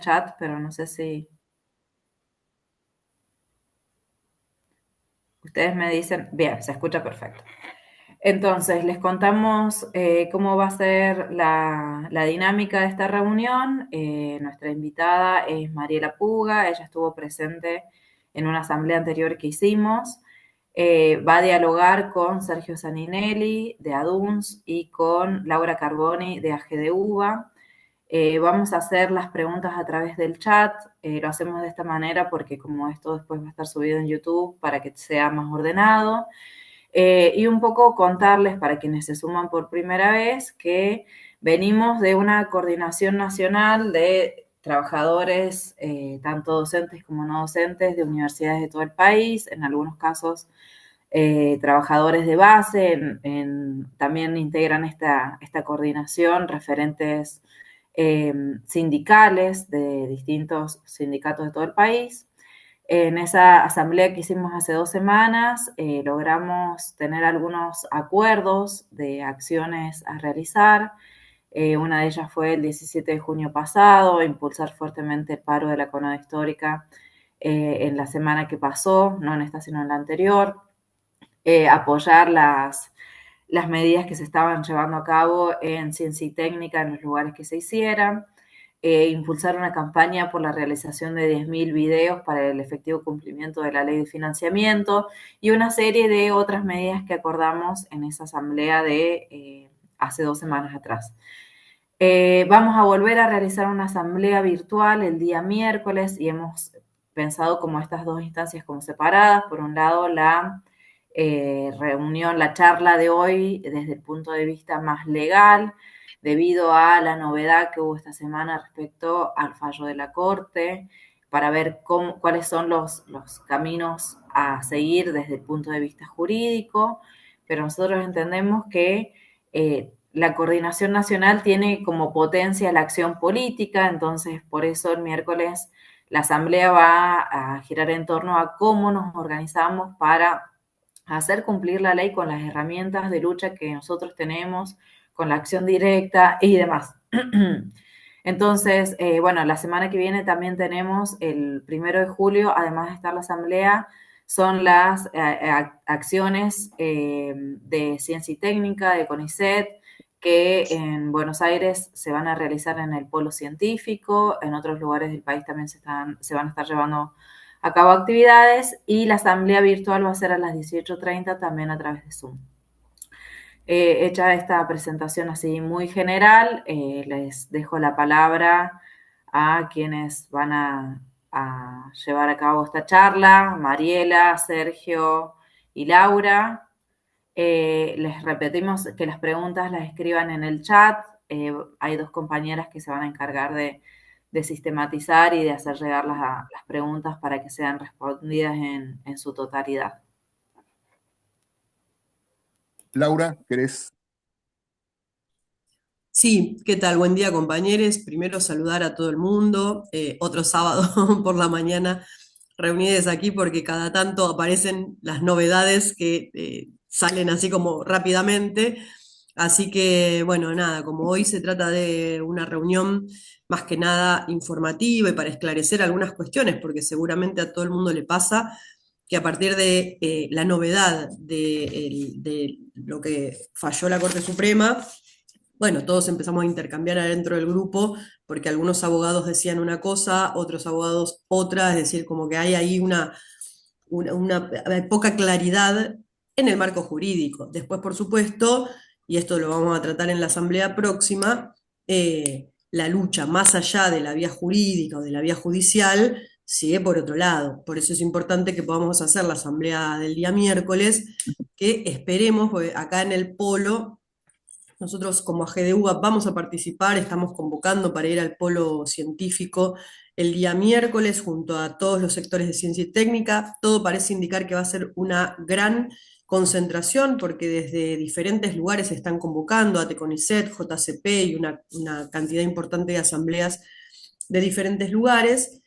chat, pero no sé si ustedes me dicen. Bien, se escucha perfecto. Entonces, les contamos cómo va a ser la dinámica de esta reunión. Nuestra invitada es Mariela Puga, ella estuvo presente en una asamblea anterior que hicimos. Va a dialogar con Sergio Saninelli de ADUNS y con Laura Carboni de AGDUBA. Vamos a hacer las preguntas a través del chat. Lo hacemos de esta manera porque como esto después va a estar subido en YouTube para que sea más ordenado. Y un poco contarles para quienes se suman por primera vez que venimos de una coordinación nacional de trabajadores, tanto docentes como no docentes, de universidades de todo el país, en algunos casos trabajadores de base, también integran esta coordinación referentes sindicales de distintos sindicatos de todo el país. En esa asamblea que hicimos hace 2 semanas, logramos tener algunos acuerdos de acciones a realizar. Una de ellas fue el 17 de junio pasado, impulsar fuertemente el paro de la Conada Histórica en la semana que pasó, no en esta sino en la anterior. Apoyar las medidas que se estaban llevando a cabo en ciencia y técnica en los lugares que se hicieran. Impulsar una campaña por la realización de 10.000 videos para el efectivo cumplimiento de la ley de financiamiento y una serie de otras medidas que acordamos en esa asamblea de hace 2 semanas atrás. Vamos a volver a realizar una asamblea virtual el día miércoles y hemos pensado como estas dos instancias como separadas. Por un lado, la reunión, la charla de hoy desde el punto de vista más legal, debido a la novedad que hubo esta semana respecto al fallo de la Corte, para ver cuáles son los caminos a seguir desde el punto de vista jurídico, pero nosotros entendemos que la coordinación nacional tiene como potencia la acción política, entonces por eso el miércoles la asamblea va a girar en torno a cómo nos organizamos para hacer cumplir la ley con las herramientas de lucha que nosotros tenemos, con la acción directa y demás. Entonces, bueno, la semana que viene también tenemos el 1 de julio, además de estar la asamblea, son las acciones de ciencia y técnica, de CONICET, que en Buenos Aires se van a realizar en el polo científico, en otros lugares del país también se van a estar llevando a cabo actividades y la asamblea virtual va a ser a las 18:30 también a través de Zoom. Hecha esta presentación así muy general, les dejo la palabra a quienes van a llevar a cabo esta charla, Mariela, Sergio y Laura. Les repetimos que las preguntas las escriban en el chat. Hay dos compañeras que se van a encargar de sistematizar y de hacer llegar las preguntas para que sean respondidas en su totalidad. Laura, ¿querés? Sí, ¿qué tal? Buen día, compañeros. Primero saludar a todo el mundo. Otro sábado por la mañana reunidos aquí porque cada tanto aparecen las novedades que salen así como rápidamente. Así que, bueno, nada, como hoy se trata de una reunión más que nada informativa y para esclarecer algunas cuestiones, porque seguramente a todo el mundo le pasa que a partir de la novedad de lo que falló la Corte Suprema, bueno, todos empezamos a intercambiar adentro del grupo porque algunos abogados decían una cosa, otros abogados otra, es decir, como que hay ahí hay poca claridad en el marco jurídico. Después, por supuesto, y esto lo vamos a tratar en la asamblea próxima, la lucha más allá de la vía jurídica o de la vía judicial sigue por otro lado. Por eso es importante que podamos hacer la asamblea del día miércoles, que esperemos, porque acá en el polo nosotros como AGDUA vamos a participar, estamos convocando para ir al polo científico el día miércoles junto a todos los sectores de ciencia y técnica. Todo parece indicar que va a ser una gran concentración porque desde diferentes lugares se están convocando, a TECONICET, JCP y una cantidad importante de asambleas de diferentes lugares.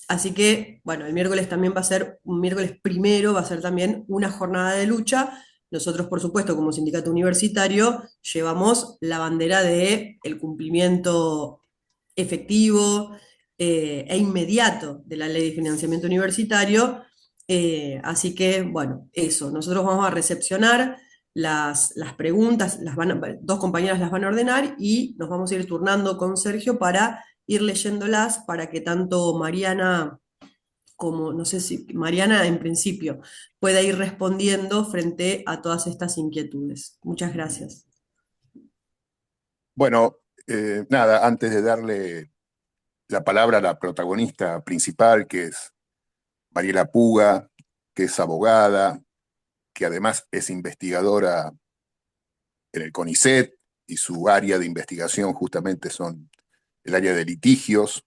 Así que, bueno, el miércoles también va a ser, un miércoles primero va a ser también una jornada de lucha. Nosotros, por supuesto, como sindicato universitario, llevamos la bandera del cumplimiento efectivo e inmediato de la ley de financiamiento universitario. Así que, bueno, eso, nosotros vamos a recepcionar las preguntas, dos compañeras las van a ordenar y nos vamos a ir turnando con Sergio para ir leyéndolas para que tanto Mariana como, no sé si Mariana en principio pueda ir respondiendo frente a todas estas inquietudes. Muchas gracias. Bueno, nada, antes de darle la palabra a la protagonista principal, que es Mariela Puga, que es abogada, que además es investigadora en el CONICET, y su área de investigación justamente son el área de litigios,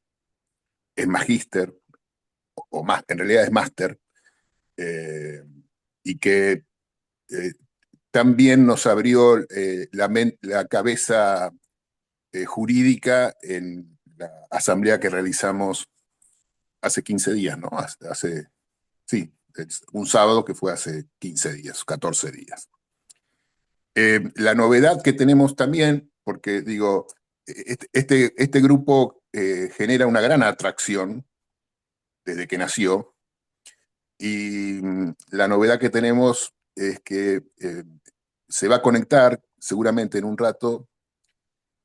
es magíster, o más, en realidad es máster, eh, y que eh, también nos abrió la cabeza jurídica en la asamblea que realizamos hace 15 días, ¿no? Sí, un sábado que fue hace 15 días, 14 días. La novedad que tenemos también, porque digo, este grupo genera una gran atracción desde que nació, y la novedad que tenemos es que se va a conectar seguramente en un rato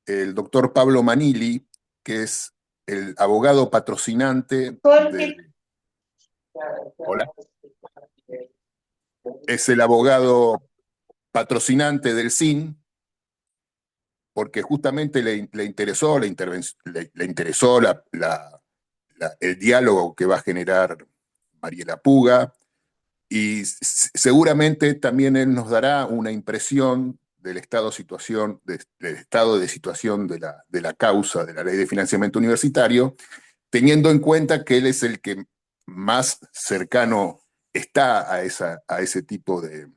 el doctor Pablo Manili, que es el abogado patrocinante hola, es el abogado patrocinante del CIN, porque justamente le interesó, le interesó el diálogo que va a generar Mariela Puga, y seguramente también él nos dará una impresión del del estado de situación de la causa de la ley de financiamiento universitario, teniendo en cuenta que él es el que más cercano está a ese tipo de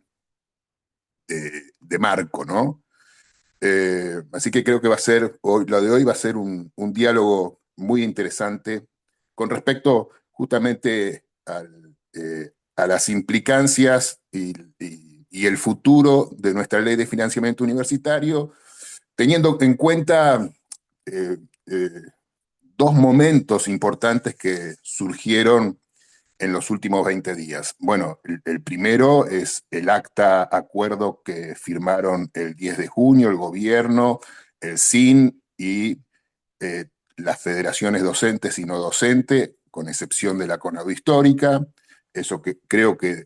marco, ¿no? Así que creo que lo de hoy va a ser un diálogo muy interesante con respecto justamente a las implicancias y el futuro de nuestra ley de financiamiento universitario, teniendo en cuenta eh, eh, dos momentos importantes que surgieron en los últimos 20 días. Bueno, el primero es el acta acuerdo que firmaron el 10 de junio el gobierno, el CIN y las federaciones docentes y no docentes, con excepción de la CONADO Histórica. Eso que creo que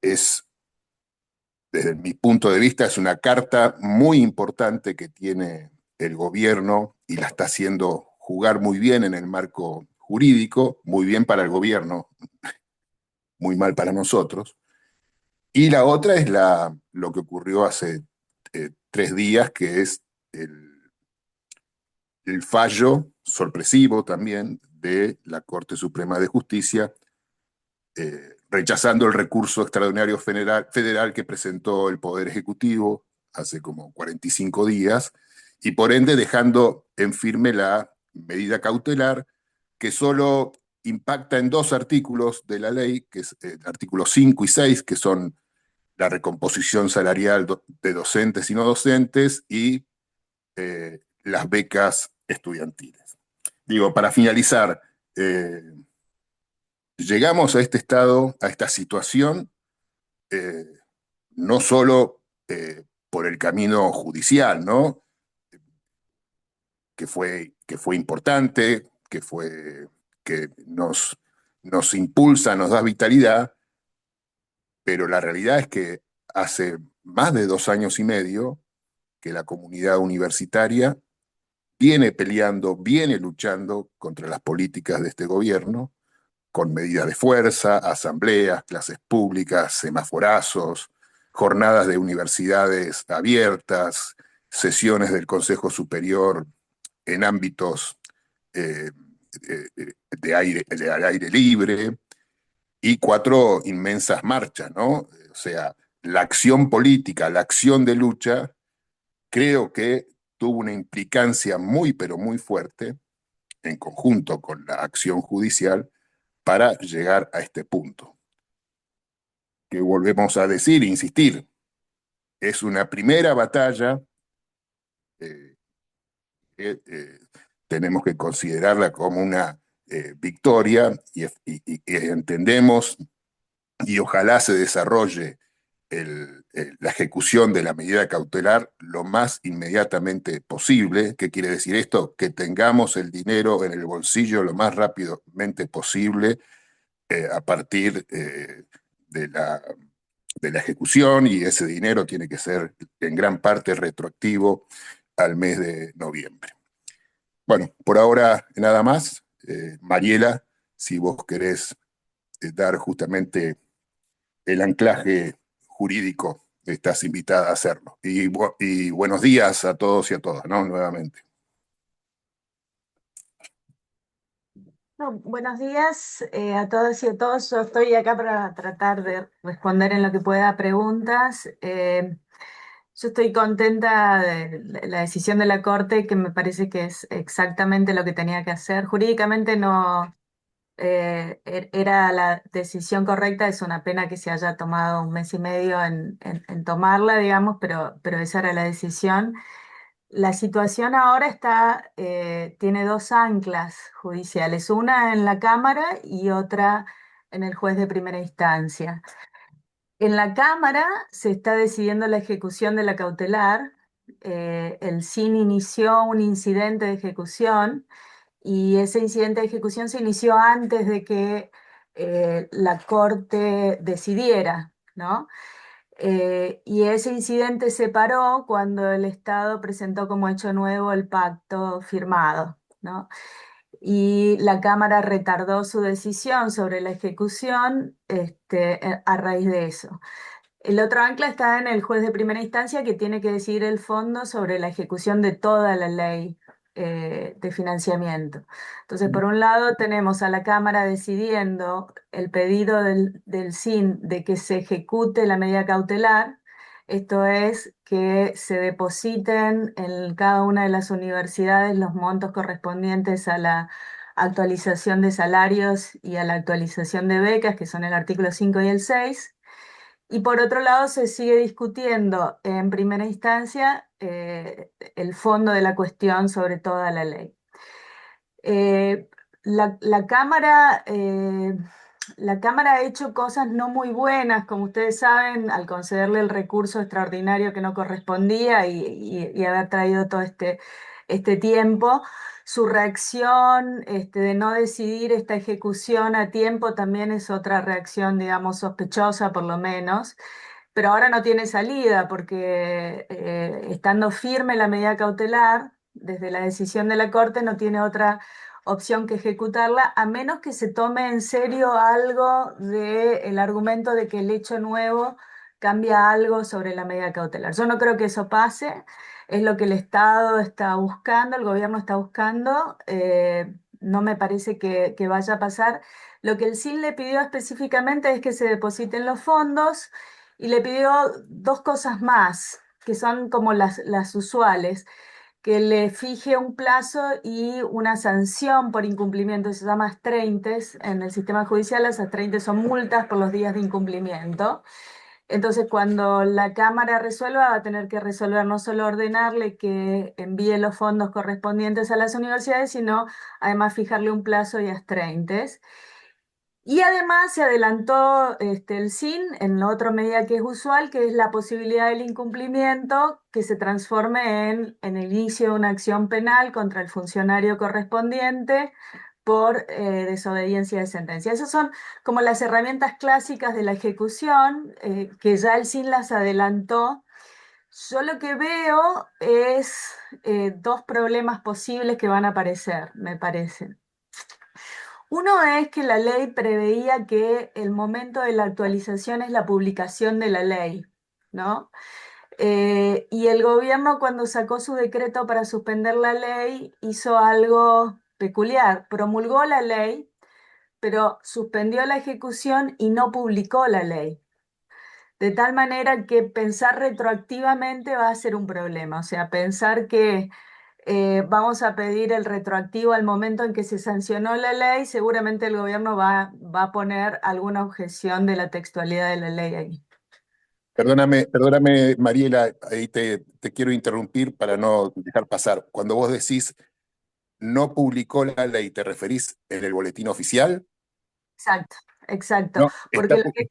es, desde mi punto de vista, es una carta muy importante que tiene el gobierno y la está haciendo jugar muy bien en el marco jurídico, muy bien para el gobierno, muy mal para nosotros. Y la otra es lo que ocurrió hace 3 días, que es el fallo sorpresivo también de la Corte Suprema de Justicia, rechazando el recurso extraordinario federal que presentó el Poder Ejecutivo hace como 45 días, y por ende dejando en firme la medida cautelar que solo impacta en dos artículos de la ley, que es el artículo 5 y 6, que son la recomposición salarial de docentes y no docentes y las becas estudiantiles. Digo, para finalizar, llegamos a este estado, a esta situación, eh, no solo por el camino judicial, ¿no? Que fue importante, que nos impulsa, nos da vitalidad, pero la realidad es que hace más de 2 años y medio que la comunidad universitaria viene peleando, viene luchando contra las políticas de este gobierno, con medidas de fuerza, asambleas, clases públicas, semaforazos, jornadas de universidades abiertas, sesiones del Consejo Superior en ámbitos eh, al aire libre, y 4 inmensas marchas, ¿no? O sea, la acción política, la acción de lucha, creo que tuvo una implicancia muy, pero muy fuerte, en conjunto con la acción judicial, para llegar a este punto. Que volvemos a decir, insistir, es una primera batalla, eh, tenemos que considerarla como una victoria y entendemos y ojalá se desarrolle la ejecución de la medida cautelar lo más inmediatamente posible. ¿Qué quiere decir esto? Que tengamos el dinero en el bolsillo lo más rápidamente posible a partir de la ejecución, y ese dinero tiene que ser en gran parte retroactivo al mes de noviembre. Bueno, por ahora nada más. Mariela, si vos querés dar justamente el anclaje jurídico, estás invitada a hacerlo. Y buenos días a todos y a todas, ¿no? Nuevamente. No, buenos días a todas y a todos. Yo estoy acá para tratar de responder en lo que pueda a preguntas. Yo estoy contenta de la decisión de la Corte, que me parece que es exactamente lo que tenía que hacer. Jurídicamente no era la decisión correcta, es una pena que se haya tomado un mes y medio en tomarla, digamos, pero esa era la decisión. La situación ahora tiene dos anclas judiciales, una en la Cámara y otra en el juez de primera instancia. En la Cámara se está decidiendo la ejecución de la cautelar. El SIN inició un incidente de ejecución y ese incidente de ejecución se inició antes de que la Corte decidiera, ¿no? Y ese incidente se paró cuando el Estado presentó como hecho nuevo el pacto firmado, ¿no? Y la Cámara retardó su decisión sobre la ejecución a raíz de eso. El otro ancla está en el juez de primera instancia, que tiene que decidir el fondo sobre la ejecución de toda la ley de financiamiento. Entonces, por un lado, tenemos a la Cámara decidiendo el pedido del SIN de que se ejecute la medida cautelar. Esto es que se depositen en cada una de las universidades los montos correspondientes a la actualización de salarios y a la actualización de becas, que son el artículo 5 y el 6. Y por otro lado, se sigue discutiendo en primera instancia el fondo de la cuestión sobre toda la ley. Eh, la la Cámara ha hecho cosas no muy buenas, como ustedes saben, al concederle el recurso extraordinario que no correspondía y haber traído todo este tiempo. Su reacción de no decidir esta ejecución a tiempo también es otra reacción, digamos, sospechosa por lo menos, pero ahora no tiene salida porque estando firme la medida cautelar, desde la decisión de la Corte no tiene otra opción que ejecutarla, a menos que se tome en serio algo del argumento de que el hecho nuevo cambia algo sobre la medida cautelar. Yo no creo que eso pase, es lo que el Estado está buscando, el gobierno está buscando, no me parece que vaya a pasar. Lo que el SIN le pidió específicamente es que se depositen los fondos y le pidió dos cosas más, que son como las usuales, que le fije un plazo y una sanción por incumplimiento, se llama astreintes. En el sistema judicial las astreintes son multas por los días de incumplimiento. Entonces, cuando la Cámara resuelva, va a tener que resolver no solo ordenarle que envíe los fondos correspondientes a las universidades, sino además fijarle un plazo y astreintes. Y además se adelantó el SIN en la otra medida que es usual, que es la posibilidad del incumplimiento que se transforme en el inicio de una acción penal contra el funcionario correspondiente por desobediencia de sentencia. Esas son como las herramientas clásicas de la ejecución, que ya el SIN las adelantó. Yo lo que veo es dos problemas posibles que van a aparecer, me parece. Uno es que la ley preveía que el momento de la actualización es la publicación de la ley, ¿no? Y el gobierno, cuando sacó su decreto para suspender la ley, hizo algo peculiar. Promulgó la ley, pero suspendió la ejecución y no publicó la ley. De tal manera que pensar retroactivamente va a ser un problema. O sea, pensar que vamos a pedir el retroactivo al momento en que se sancionó la ley, seguramente el gobierno va a poner alguna objeción de la textualidad de la ley ahí. Perdóname, Mariela, ahí te quiero interrumpir para no dejar pasar. Cuando vos decís no publicó la ley, ¿te referís en el boletín oficial? Exacto, exacto. No, Porque lo que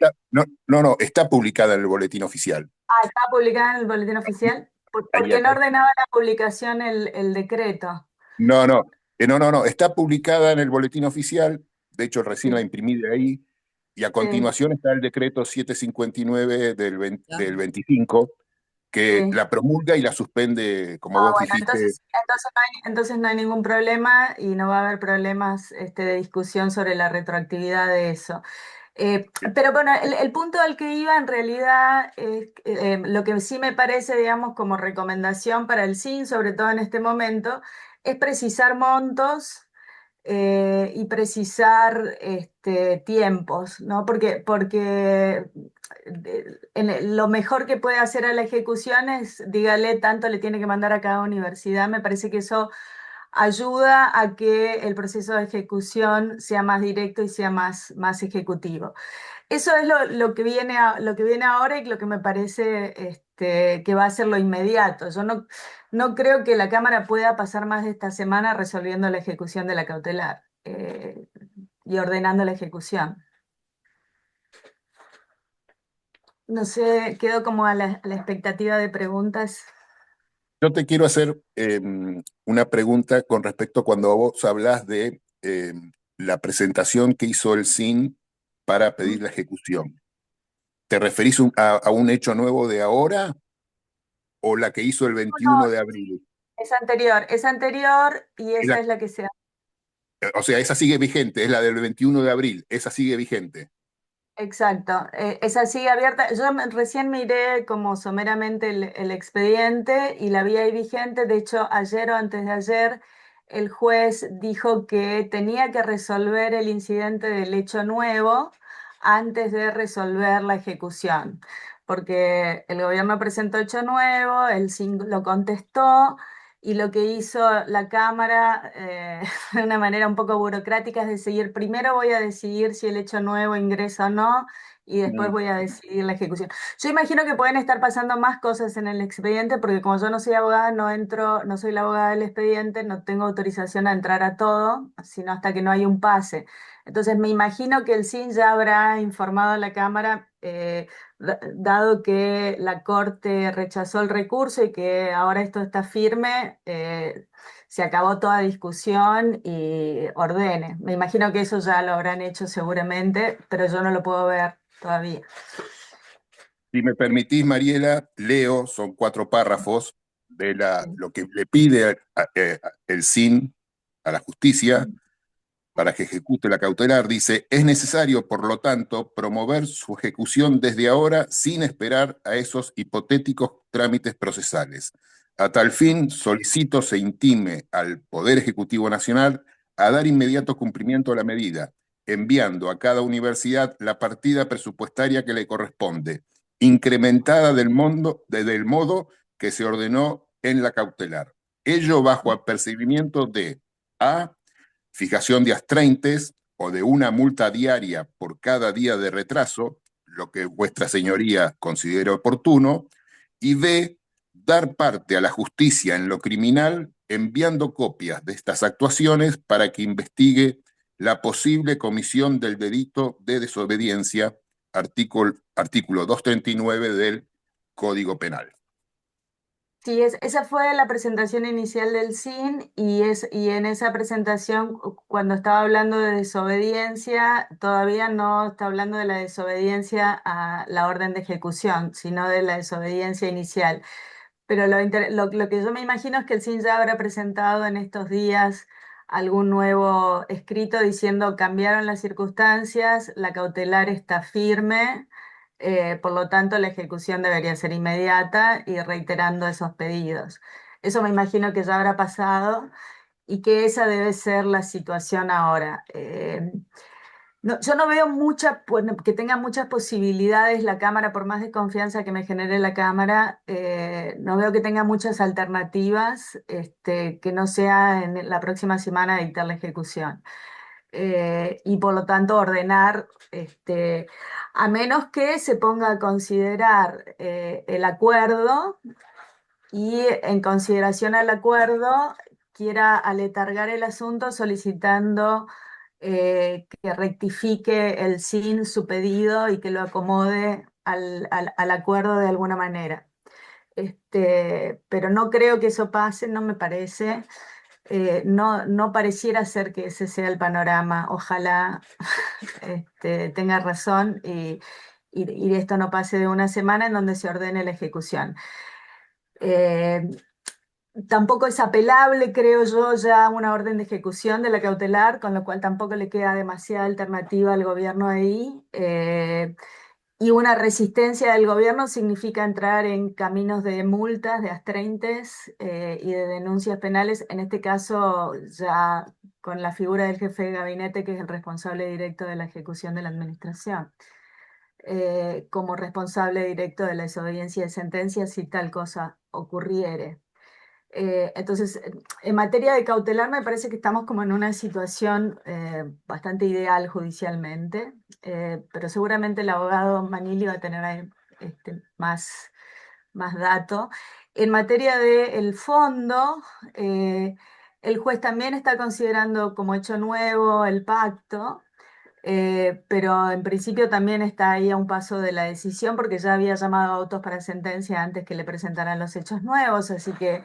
no, está publicada en el boletín oficial. está publicada en el boletín oficial, ¿por Ahí, qué no ordenaba la publicación el decreto? no, no, no, está publicada en el boletín oficial, de hecho recién la Sí, imprimí de ahí, y a sí, continuación está el decreto 759 Ya. del 25, que sí. la promulga y la suspende, como Ah, vos bueno, dijiste. entonces no hay ningún problema y no va a haber problemas de discusión sobre la retroactividad de eso. Pero bueno, el punto al que iba en realidad es lo que sí me parece, digamos, como recomendación para el SIN, sobre todo en este momento, es precisar montos y precisar tiempos, ¿no? Porque lo mejor que puede hacer a la ejecución es, dígale, tanto le tiene que mandar a cada universidad. Me parece que eso ayuda a que el proceso de ejecución sea más directo y sea más ejecutivo. Eso es lo que viene ahora y lo que me parece que va a ser lo inmediato. Yo no creo que la Cámara pueda pasar más de esta semana resolviendo la ejecución de la cautelar y ordenando la ejecución. No sé, quedo como a la expectativa de preguntas. Yo te quiero hacer una pregunta con respecto cuando vos hablás de la presentación que hizo el SIN para pedir la ejecución. ¿Te referís a un hecho nuevo de ahora o la que hizo el No, 21 de abril? es anterior y Es esa la- es la que se. o sea, esa sigue vigente, es la del 21 de abril, esa sigue vigente. Exacto, esa sigue abierta. Recién miré como someramente el expediente y la vi ahí vigente. De hecho, ayer o antes de ayer, el juez dijo que tenía que resolver el incidente del hecho nuevo antes de resolver la ejecución, porque el gobierno presentó hecho nuevo, el SIN lo contestó. Y lo que hizo la Cámara, de una manera un poco burocrática, es decidir, primero voy a decidir si el hecho nuevo ingresa o no, y después Mm. voy a decidir la ejecución. Yo imagino que pueden estar pasando más cosas en el expediente, porque como yo no soy abogada, no entro, no soy la abogada del expediente, no tengo autorización a entrar a todo, sino hasta que no hay un pase. Entonces me imagino que el SIN ya habrá informado a la Cámara. Dado que la Corte rechazó el recurso y que ahora esto está firme, se acabó toda discusión y ordene. Me imagino que eso ya lo habrán hecho seguramente, pero yo no lo puedo ver todavía. Si me permitís, Mariela, leo, son 4 párrafos de Sí. lo que le pide el SIN a la justicia para que ejecute la cautelar. Dice, es necesario, por lo tanto, promover su ejecución desde ahora sin esperar a esos hipotéticos trámites procesales. A tal fin, solicito se intime al Poder Ejecutivo Nacional a dar inmediato cumplimiento a la medida, enviando a cada universidad la partida presupuestaria que le corresponde, incrementada desde el modo que se ordenó en la cautelar. Ello bajo apercibimiento de A, fijación de astraintes o de una multa diaria por cada día de retraso, lo que vuestra señoría considere oportuno, y B, dar parte a la justicia en lo criminal enviando copias de estas actuaciones para que investigue la posible comisión del delito de desobediencia, artículo 239 del Código Penal. Sí, esa fue la presentación inicial del SIN y en esa presentación, cuando estaba hablando de desobediencia, todavía no está hablando de la desobediencia a la orden de ejecución, sino de la desobediencia inicial. Pero lo que yo me imagino es que el SIN ya habrá presentado en estos días algún nuevo escrito diciendo cambiaron las circunstancias, la cautelar está firme, por lo tanto la ejecución debería ser inmediata y reiterando esos pedidos. Eso me imagino que ya habrá pasado y que esa debe ser la situación ahora. Yo no veo que tenga muchas posibilidades la Cámara, por más desconfianza que me genere la Cámara, no veo que tenga muchas alternativas que no sea en la próxima semana dictar la ejecución. y por lo tanto ordenar, a menos que se ponga a considerar el acuerdo y en consideración al acuerdo quiera aletargar el asunto solicitando que rectifique el SIN su pedido y que lo acomode al acuerdo de alguna manera. Pero no creo que eso pase, no me parece. No pareciera ser que ese sea el panorama. Ojalá tenga razón y esto no pase de una semana en donde se ordene la ejecución. Eh, Tampoco es apelable, creo yo, ya una orden de ejecución de la cautelar, con lo cual tampoco le queda demasiada alternativa al gobierno ahí. Y una resistencia del gobierno significa entrar en caminos de multas, de astreintes y de denuncias penales, en este caso ya con la figura del jefe de gabinete, que es el responsable directo de la ejecución de la administración, como responsable directo de la desobediencia de sentencias si tal cosa ocurriere. Entonces, en materia de cautelar me parece que estamos como en una situación bastante ideal judicialmente, pero seguramente el abogado Manili va a tener ahí, más dato. En materia del fondo, el juez también está considerando como hecho nuevo el pacto. Pero en principio también está ahí a un paso de la decisión porque ya había llamado a autos para sentencia antes que le presentaran los hechos nuevos, así que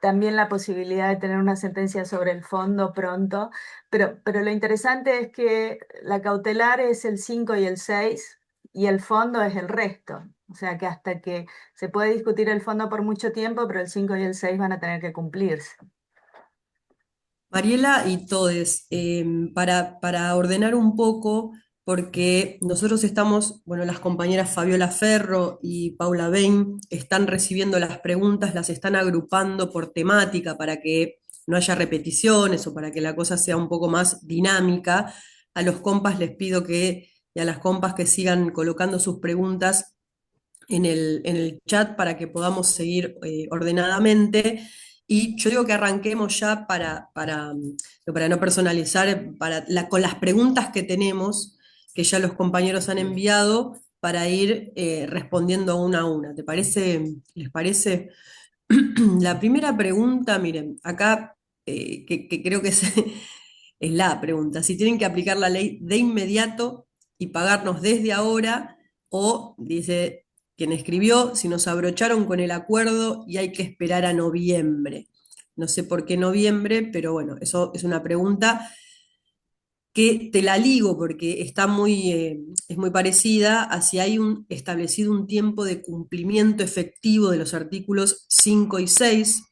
también la posibilidad de tener una sentencia sobre el fondo pronto. Pero lo interesante es que la cautelar es el 5 y el 6 y el fondo es el resto. O sea que hasta que se puede discutir el fondo por mucho tiempo, pero el 5 y el 6 van a tener que cumplirse. Mariela y todes, para ordenar un poco, porque nosotros estamos, bueno, las compañeras Fabiola Ferro y Paula Bain están recibiendo las preguntas, las están agrupando por temática para que no haya repeticiones o para que la cosa sea un poco más dinámica. A los compas les pido y a las compas que sigan colocando sus preguntas en el chat para que podamos seguir ordenadamente. Y yo digo que arranquemos ya para no personalizar, con las preguntas que tenemos, que ya los compañeros han enviado, para ir respondiendo una a una. ¿Te parece? ¿Les parece? La primera pregunta, miren, acá, que creo que es la pregunta, si tienen que aplicar la ley de inmediato y pagarnos desde ahora, o, dice quien escribió, si nos abrocharon con el acuerdo y hay que esperar a noviembre. No sé por qué noviembre, pero bueno, eso es una pregunta que te la ligo porque es muy parecida a si hay establecido un tiempo de cumplimiento efectivo de los artículos 5 y 6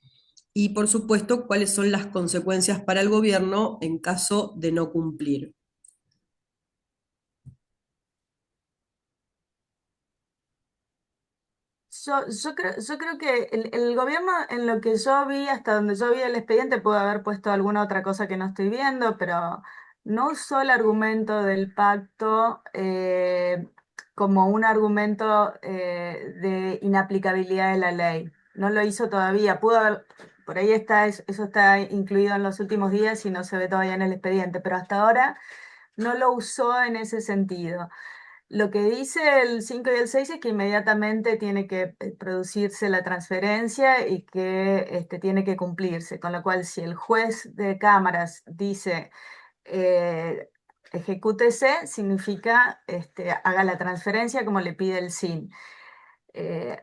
y por supuesto cuáles son las consecuencias para el gobierno en caso de no cumplir. Yo creo que el gobierno, en lo que yo vi, hasta donde yo vi el expediente, pudo haber puesto alguna otra cosa que no estoy viendo, pero no usó el argumento del pacto como un argumento de inaplicabilidad de la ley. No lo hizo todavía. Pudo haber, por ahí está, eso está incluido en los últimos días y no se ve todavía en el expediente, pero hasta ahora no lo usó en ese sentido. Lo que dice el 5 y el 6 es que inmediatamente tiene que producirse la transferencia y que tiene que cumplirse, con lo cual si el juez de cámaras dice eh, ejecútese, significa haga la transferencia como le pide el SIN.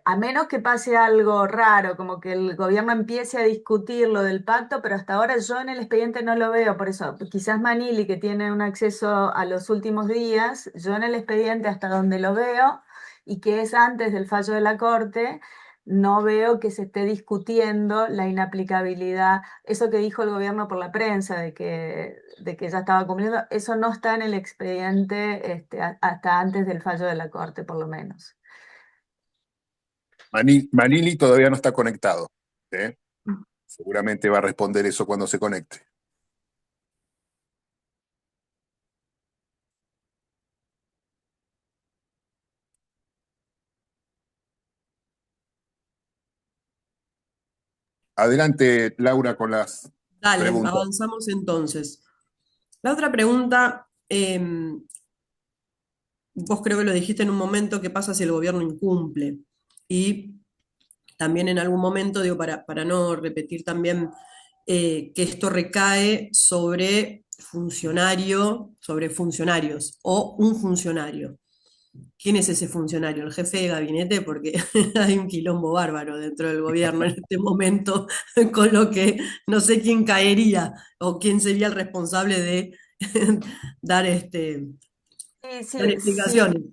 A menos que pase algo raro, como que el gobierno empiece a discutir lo del pacto, pero hasta ahora yo en el expediente no lo veo, por eso quizás Manili, que tiene un acceso a los últimos días, yo en el expediente hasta donde lo veo, y que es antes del fallo de la Corte, no veo que se esté discutiendo la inaplicabilidad. Eso que dijo el gobierno por la prensa, de que ya estaba cumpliendo, eso no está en el expediente hasta antes del fallo de la Corte, por lo menos. Manili todavía no está conectado. ¿Eh? Seguramente va a responder eso cuando se conecte. Adelante, Laura, con las Dale, preguntas. avanzamos entonces. La otra pregunta, vos creo que lo dijiste en un momento, ¿qué pasa si el gobierno incumple? Y también en algún momento, digo, para no repetir también que esto recae sobre funcionarios o un funcionario. ¿Quién es ese funcionario? ¿El jefe de gabinete? Porque hay un quilombo bárbaro dentro del gobierno en este momento, con lo que no sé quién caería o quién sería el responsable de dar, Sí, dar sí, sí. explicaciones.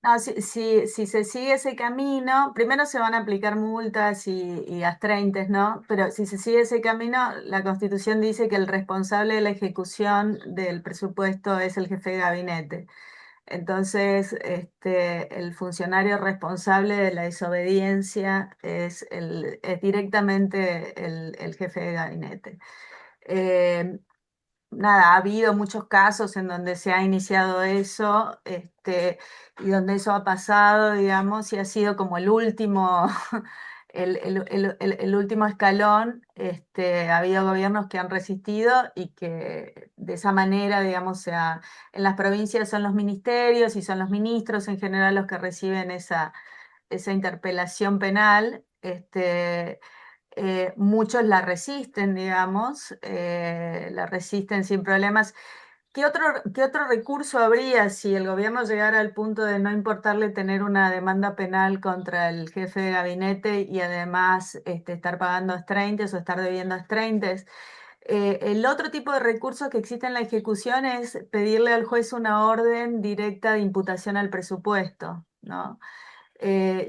No, si se sigue ese camino, primero se van a aplicar multas y astreintes, ¿no? Pero si se sigue ese camino, la Constitución dice que el responsable de la ejecución del presupuesto es el jefe de gabinete. Entonces, el funcionario responsable de la desobediencia es directamente el jefe de gabinete. Eh, Nada, ha habido muchos casos en donde se ha iniciado eso, y donde eso ha pasado, digamos, y ha sido como el último, el último escalón. Ha habido gobiernos que han resistido y que de esa manera, digamos, en las provincias son los ministerios y son los ministros en general los que reciben esa interpelación penal. Muchos la resisten, digamos, la resisten sin problemas. ¿Qué otro recurso habría si el gobierno llegara al punto de no importarle tener una demanda penal contra el jefe de gabinete y además estar pagando estreintes o estar debiendo estreintes? El otro tipo de recurso que existe en la ejecución es pedirle al juez una orden directa de imputación al presupuesto, ¿no?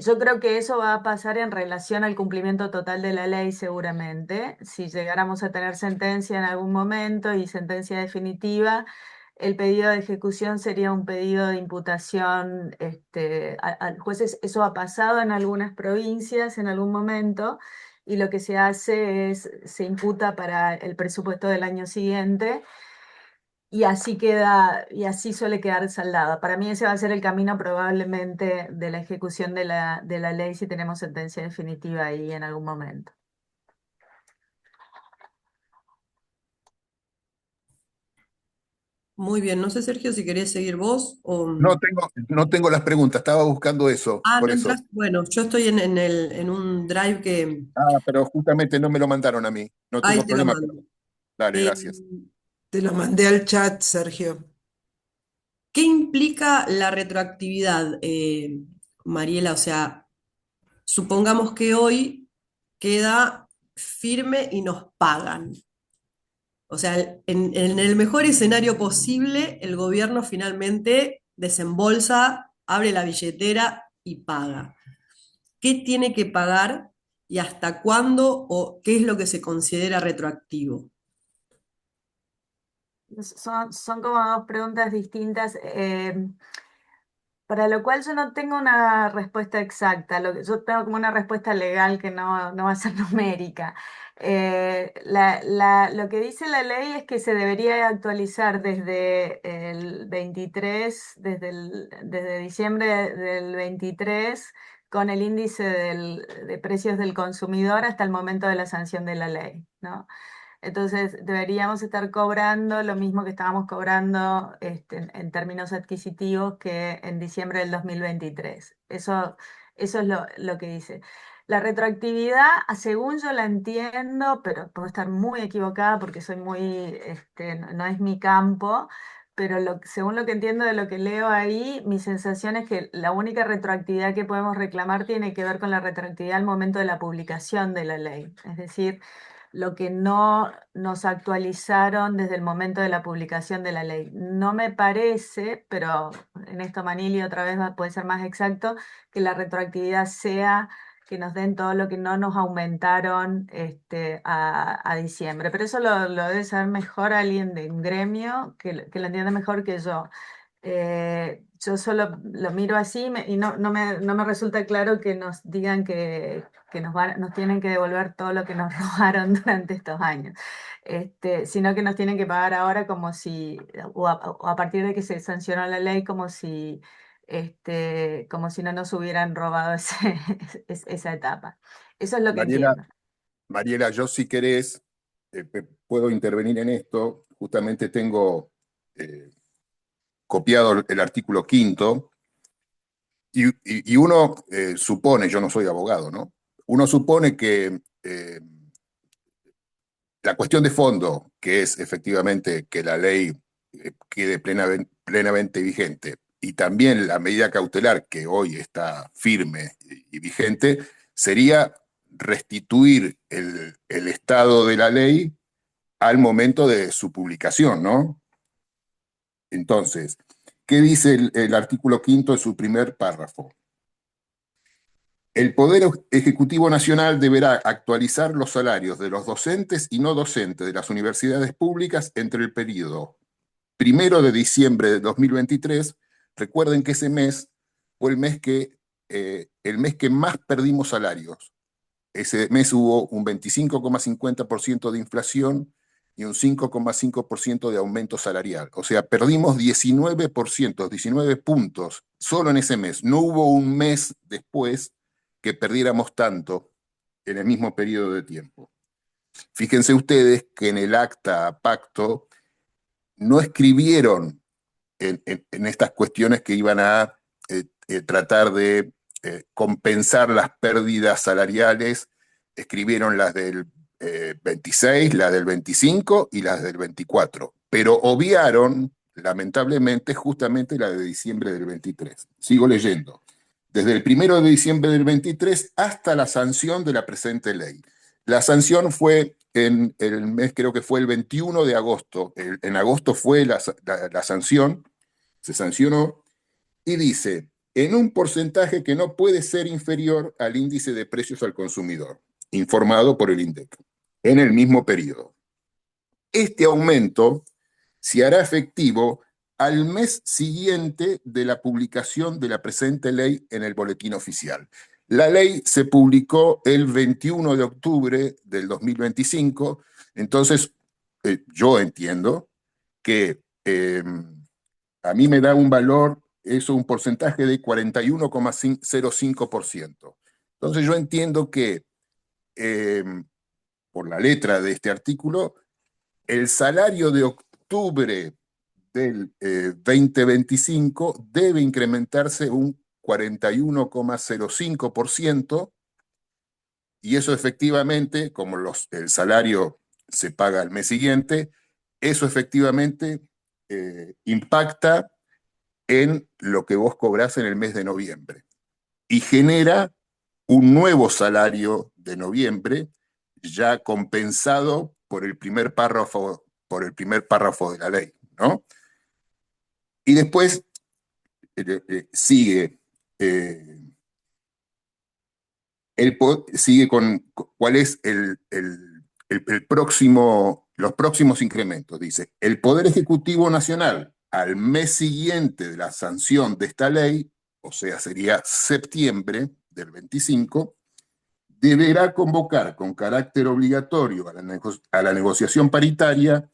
Yo creo que eso va a pasar en relación al cumplimiento total de la ley seguramente. Si llegáramos a tener sentencia en algún momento y sentencia definitiva, el pedido de ejecución sería un pedido de imputación al juez. Eso ha pasado en algunas provincias en algún momento y lo que se hace es, se imputa para el presupuesto del año siguiente. Y así queda, y así suele quedar saldada. Para mí ese va a ser el camino probablemente de la ejecución de la ley si tenemos sentencia definitiva ahí en algún momento. Muy bien, no sé, Sergio, si querés seguir vos o... No tengo las preguntas, estaba buscando eso, Ah, por no eso. entras. Bueno, yo estoy en un drive que Pero justamente no me lo mandaron a mí. No ahí tengo te lo problema, pero mando. dale, Eh, gracias. Te lo mandé al chat, Sergio. ¿Qué implica la retroactividad, Mariela? O sea, supongamos que hoy queda firme y nos pagan. O sea, en el mejor escenario posible, el gobierno finalmente desembolsa, abre la billetera y paga. ¿Qué tiene que pagar y hasta cuándo o qué es lo que se considera retroactivo? Son como dos preguntas distintas. Para lo cual yo no tengo una respuesta exacta, yo tengo como una respuesta legal que no va a ser numérica. Lo que dice la ley es que se debería actualizar desde el 23, desde diciembre del 23, con el índice de precios del consumidor hasta el momento de la sanción de la ley, ¿no? Entonces, deberíamos estar cobrando lo mismo que estábamos cobrando en términos adquisitivos que en diciembre del 2023. Eso es lo que dice. La retroactividad, según yo la entiendo, pero puedo estar muy equivocada porque soy no es mi campo, pero según lo que entiendo de lo que leo ahí, mi sensación es que la única retroactividad que podemos reclamar tiene que ver con la retroactividad al momento de la publicación de la ley. Es decir, lo que no nos actualizaron desde el momento de la publicación de la ley. No me parece, pero en esto Manili otra vez puede ser más exacto, que la retroactividad sea que nos den todo lo que no nos aumentaron a diciembre. Pero eso lo debe saber mejor alguien de un gremio que lo entiende mejor que yo. Yo solo lo miro así y no me resulta claro que nos digan que nos tienen que devolver todo lo que nos robaron durante estos años, sino que nos tienen que pagar ahora como si, o a partir de que se sancionó la ley, como si no nos hubieran robado esa etapa. Eso es lo que Mariela, entiendo. Mariela, yo si querés, puedo intervenir en esto. Justamente tengo copiado el artículo 5, y uno supone, yo no soy abogado, ¿no? Uno supone que la cuestión de fondo, que es efectivamente que la ley quede plenamente vigente, y también la medida cautelar que hoy está firme y vigente, sería restituir el estado de la ley al momento de su publicación, ¿no? Entonces, ¿qué dice el artículo 5 en su primer párrafo? El Poder Ejecutivo Nacional deberá actualizar los salarios de los docentes y no docentes de las universidades públicas entre el periodo 1 de diciembre de 2023. Recuerden que ese mes fue el mes que más perdimos salarios. Ese mes hubo un 25,50% de inflación y un 5,5% de aumento salarial. O sea, perdimos 19%, 19 puntos solo en ese mes. No hubo un mes después que perdiéramos tanto en el mismo periodo de tiempo. Fíjense ustedes que en el acta pacto no escribieron en estas cuestiones que iban a tratar de compensar las pérdidas salariales. Escribieron las del 26, las del 25 y las del 24, pero obviaron, lamentablemente, justamente la de diciembre del 23. Sigo leyendo. Desde el 1 de diciembre del 23 hasta la sanción de la presente ley. La sanción fue en el mes, creo que fue el 21 de agosto. En agosto fue la sanción, se sancionó, y dice, en un porcentaje que no puede ser inferior al índice de precios al consumidor, informado por el INDEC, en el mismo periodo. Este aumento se hará efectivo al mes siguiente de la publicación de la presente ley en el boletín oficial. La ley se publicó el 21 de octubre del 2025, entonces yo entiendo que a mí me da un valor, eso, un porcentaje de 41,05%. Entonces yo entiendo que, por la letra de este artículo, el salario de octubre del 2025 debe incrementarse un 41,05%, y eso efectivamente, como el salario se paga al mes siguiente, eso efectivamente impacta en lo que vos cobrás en el mes de noviembre y genera un nuevo salario de noviembre ya compensado por el primer párrafo de la ley, ¿no? Y después sigue sigue con cuál es los próximos incrementos. Dice, el Poder Ejecutivo Nacional, al mes siguiente de la sanción de esta ley, o sea, sería septiembre del 25, deberá convocar con carácter obligatorio a la negociación paritaria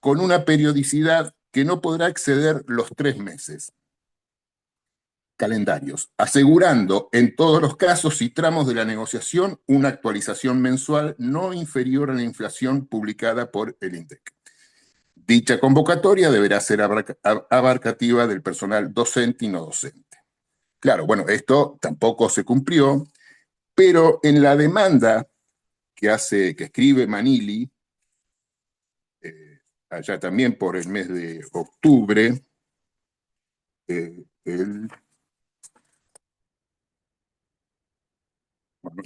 con una periodicidad que no podrá exceder los 3 meses calendarios, asegurando en todos los casos y tramos de la negociación una actualización mensual no inferior a la inflación publicada por el INDEC. Dicha convocatoria deberá ser abarcativa del personal docente y no docente. Claro, bueno, esto tampoco se cumplió, pero en la demanda que escribe Manili, allá también por el mes de octubre,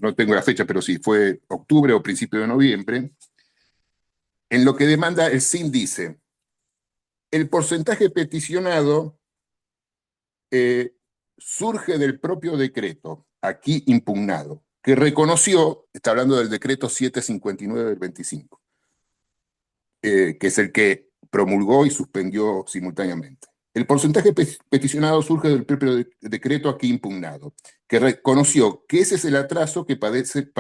no tengo la fecha, pero sí, fue octubre o principio de noviembre, en lo que demanda el SIN dice, el porcentaje peticionado surge del propio decreto, aquí impugnado, que reconoció, está hablando del decreto 759 del 25, que es el que promulgó y suspendió simultáneamente. El porcentaje peticionado surge del propio decreto aquí impugnado, que reconoció que ese es el atraso que padecen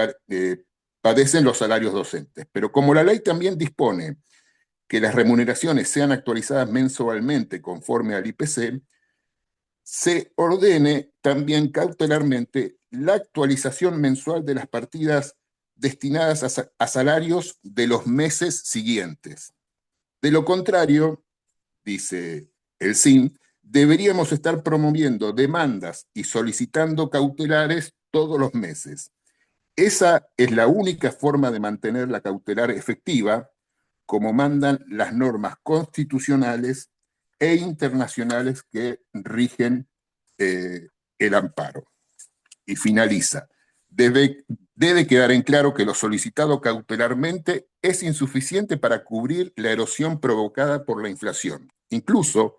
los salarios docentes. Pero como la ley también dispone que las remuneraciones sean actualizadas mensualmente conforme al IPC, se ordene también cautelarmente la actualización mensual de las partidas destinadas a salarios de los meses siguientes. De lo contrario, dice el SIN, deberíamos estar promoviendo demandas y solicitando cautelares todos los meses. Esa es la única forma de mantener la cautelar efectiva, como mandan las normas constitucionales e internacionales que rigen el amparo. Y finaliza. Debe quedar en claro que lo solicitado cautelarmente es insuficiente para cubrir la erosión provocada por la inflación. Incluso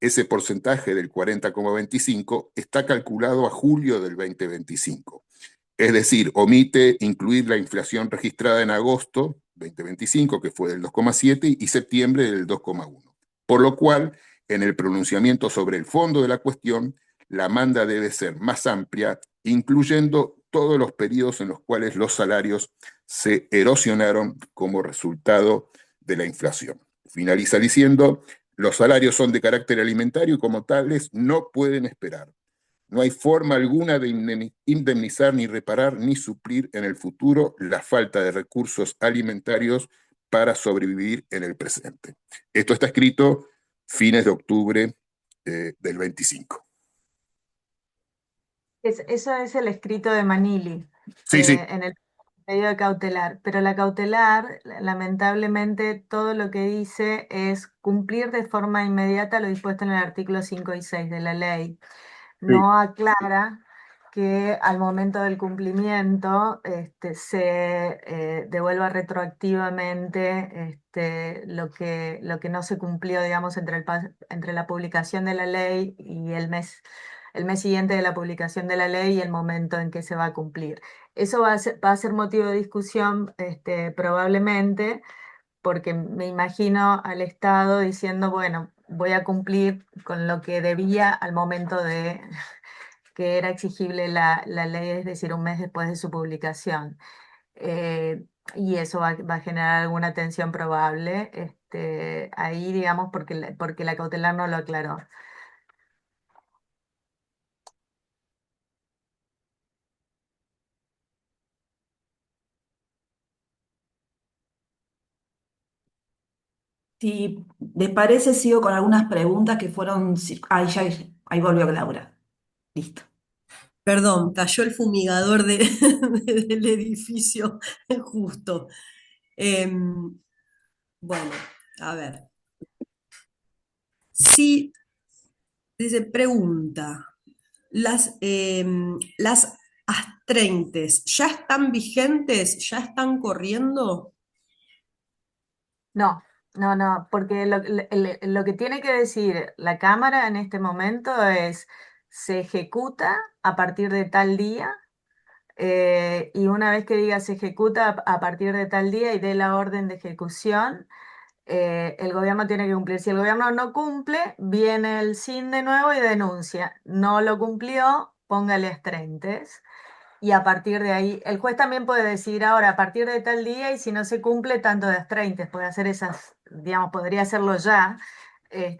ese porcentaje del 40,25 está calculado a julio del 2025. Es decir, omite incluir la inflación registrada en agosto 2025, que fue del 2,7, y septiembre del 2,1. Por lo cual, en el pronunciamiento sobre el fondo de la cuestión, la manda debe ser más amplia, incluyendo todos los periodos en los cuales los salarios se erosionaron como resultado de la inflación. Finaliza diciendo, los salarios son de carácter alimentario y como tales no pueden esperar. No hay forma alguna de indemnizar, ni reparar, ni suplir en el futuro la falta de recursos alimentarios para sobrevivir en el presente. Esto está escrito fines de octubre del 25. Eso es el escrito de Manili Sí, sí. en el pedido de cautelar, pero la cautelar, lamentablemente, todo lo que dice es cumplir de forma inmediata lo dispuesto en el artículo 5 y 6 de la ley. No aclara que al momento del cumplimiento se devuelva retroactivamente lo que no se cumplió, digamos, entre la publicación de la ley y el mes siguiente de la publicación de la ley y el momento en que se va a cumplir. Eso va a ser motivo de discusión probablemente, porque me imagino al Estado diciendo, bueno, voy a cumplir con lo que debía al momento de que era exigible la ley, es decir, un mes después de su publicación. Y eso va a generar alguna tensión probable ahí, digamos, porque la cautelar no lo aclaró. Si les parece, sigo con algunas preguntas que fueron. Ahí volvió Laura. Listo. Perdón, cayó el fumigador del edificio justo. Bueno, a ver. Sí, dice, pregunta, las astreintes, ¿ya están vigentes? ¿Ya están corriendo? No, no, porque lo que tiene que decir la Cámara en este momento es, se ejecuta a partir de tal día. Y una vez que diga se ejecuta a partir de tal día y dé la orden de ejecución, el gobierno tiene que cumplir. Si el gobierno no cumple, viene el SIN de nuevo y denuncia. No lo cumplió, póngale astrentes. Y a partir de ahí, el juez también puede decidir ahora, a partir de tal día, y si no se cumple, tanto de astreintes. Puede hacer esas, digamos, podría hacerlo ya,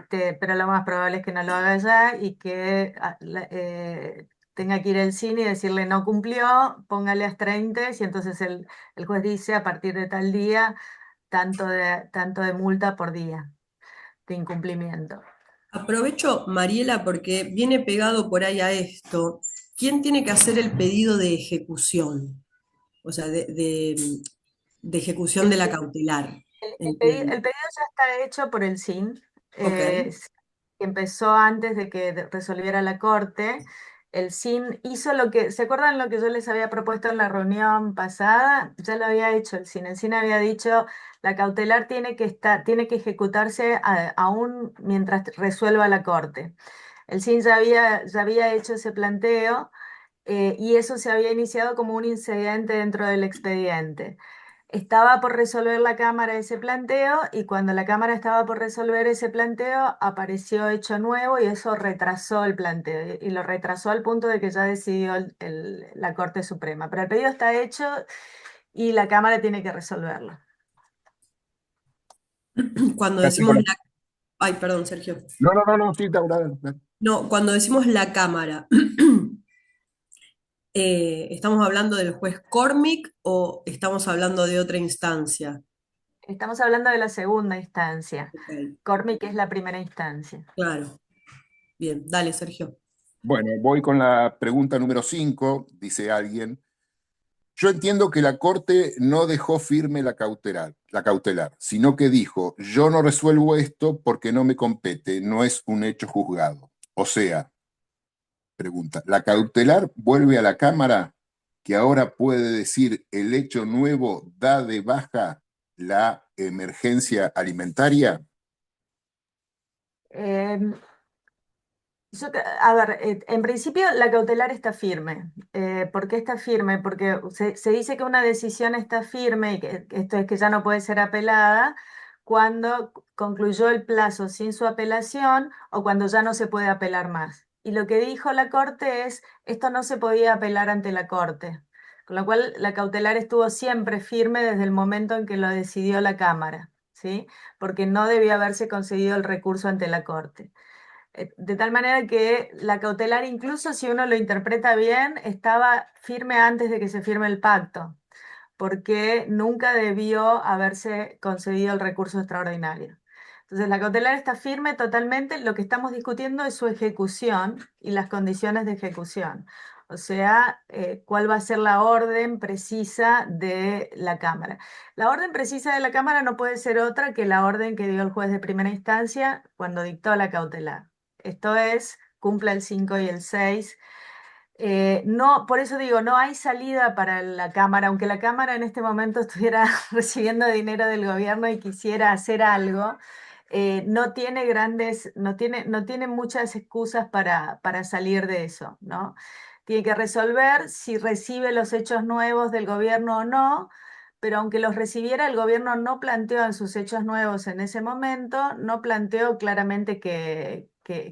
pero lo más probable es que no lo haga ya y que tenga que ir al cine y decirle no cumplió, póngale astreintes, y entonces el juez dice a partir de tal día, tanto de multa por día de incumplimiento. Aprovecho, Mariela, porque viene pegado por ahí a esto. ¿Quién tiene que hacer el pedido de ejecución? O sea, de ejecución de la cautelar. El pedido ya está hecho por el SIN, Ok, que empezó antes de que resolviera la Corte. El SIN hizo lo que, ¿se acuerdan lo que yo les había propuesto en la reunión pasada? Ya lo había hecho el SIN. El SIN había dicho, la cautelar tiene que ejecutarse aún mientras resuelva la Corte. El SIN ya había hecho ese planteo, y eso se había iniciado como un incidente dentro del expediente. Estaba por resolver la Cámara ese planteo, y cuando la Cámara estaba por resolver ese planteo apareció hecho nuevo y eso retrasó el planteo y lo retrasó al punto de que ya decidió la Corte Suprema. Pero el pedido está hecho y la Cámara tiene que resolverlo. cuando decimos la... Ay, perdón, Sergio. No, sí, Laura. No, cuando decimos la Cámara, ¿Estamos hablando del juez Cormick o estamos hablando de otra instancia? Estamos hablando de la segunda instancia. Ok, Cormick es la primera instancia. claro. Bien, dale, Sergio. Bueno, voy con la pregunta número 5, dice alguien. Yo entiendo que la Corte no dejó firme la cautelar, sino que dijo, yo no resuelvo esto porque no me compete, no es un hecho juzgado. O sea, pregunta, ¿la cautelar vuelve a la Cámara que ahora puede decir el hecho nuevo da de baja la emergencia alimentaria? Em, a ver, en principio la cautelar está firme. ¿Por qué está firme? Porque se dice que una decisión está firme y que esto es que ya no puede ser apelada cuando concluyó el plazo sin su apelación o cuando ya no se puede apelar más. Y lo que dijo la Corte es, esto no se podía apelar ante la Corte. Con lo cual la cautelar estuvo siempre firme desde el momento en que lo decidió la Cámara, ¿sí? Porque no debió haberse concedido el recurso ante la Corte. De tal manera que la cautelar, incluso si uno lo interpreta bien, estaba firme antes de que se firme el pacto, porque nunca debió haberse concedido el recurso extraordinario. Entonces, la cautelar está firme totalmente. Lo que estamos discutiendo es su ejecución y las condiciones de ejecución. O sea, cuál va a ser la orden precisa de la Cámara. La orden precisa de la Cámara no puede ser otra que la orden que dio el juez de primera instancia cuando dictó la cautelar. Esto es, cumple el 5 y el 6. No, por eso digo, no hay salida para la Cámara, aunque la Cámara en este momento estuviera recibiendo dinero del gobierno y quisiera hacer algo, no tiene muchas excusas para salir de eso, ¿no? Tiene que resolver si recibe los hechos nuevos del gobierno o no, pero aunque los recibiera, el gobierno no planteó en sus hechos nuevos en ese momento, no planteó claramente que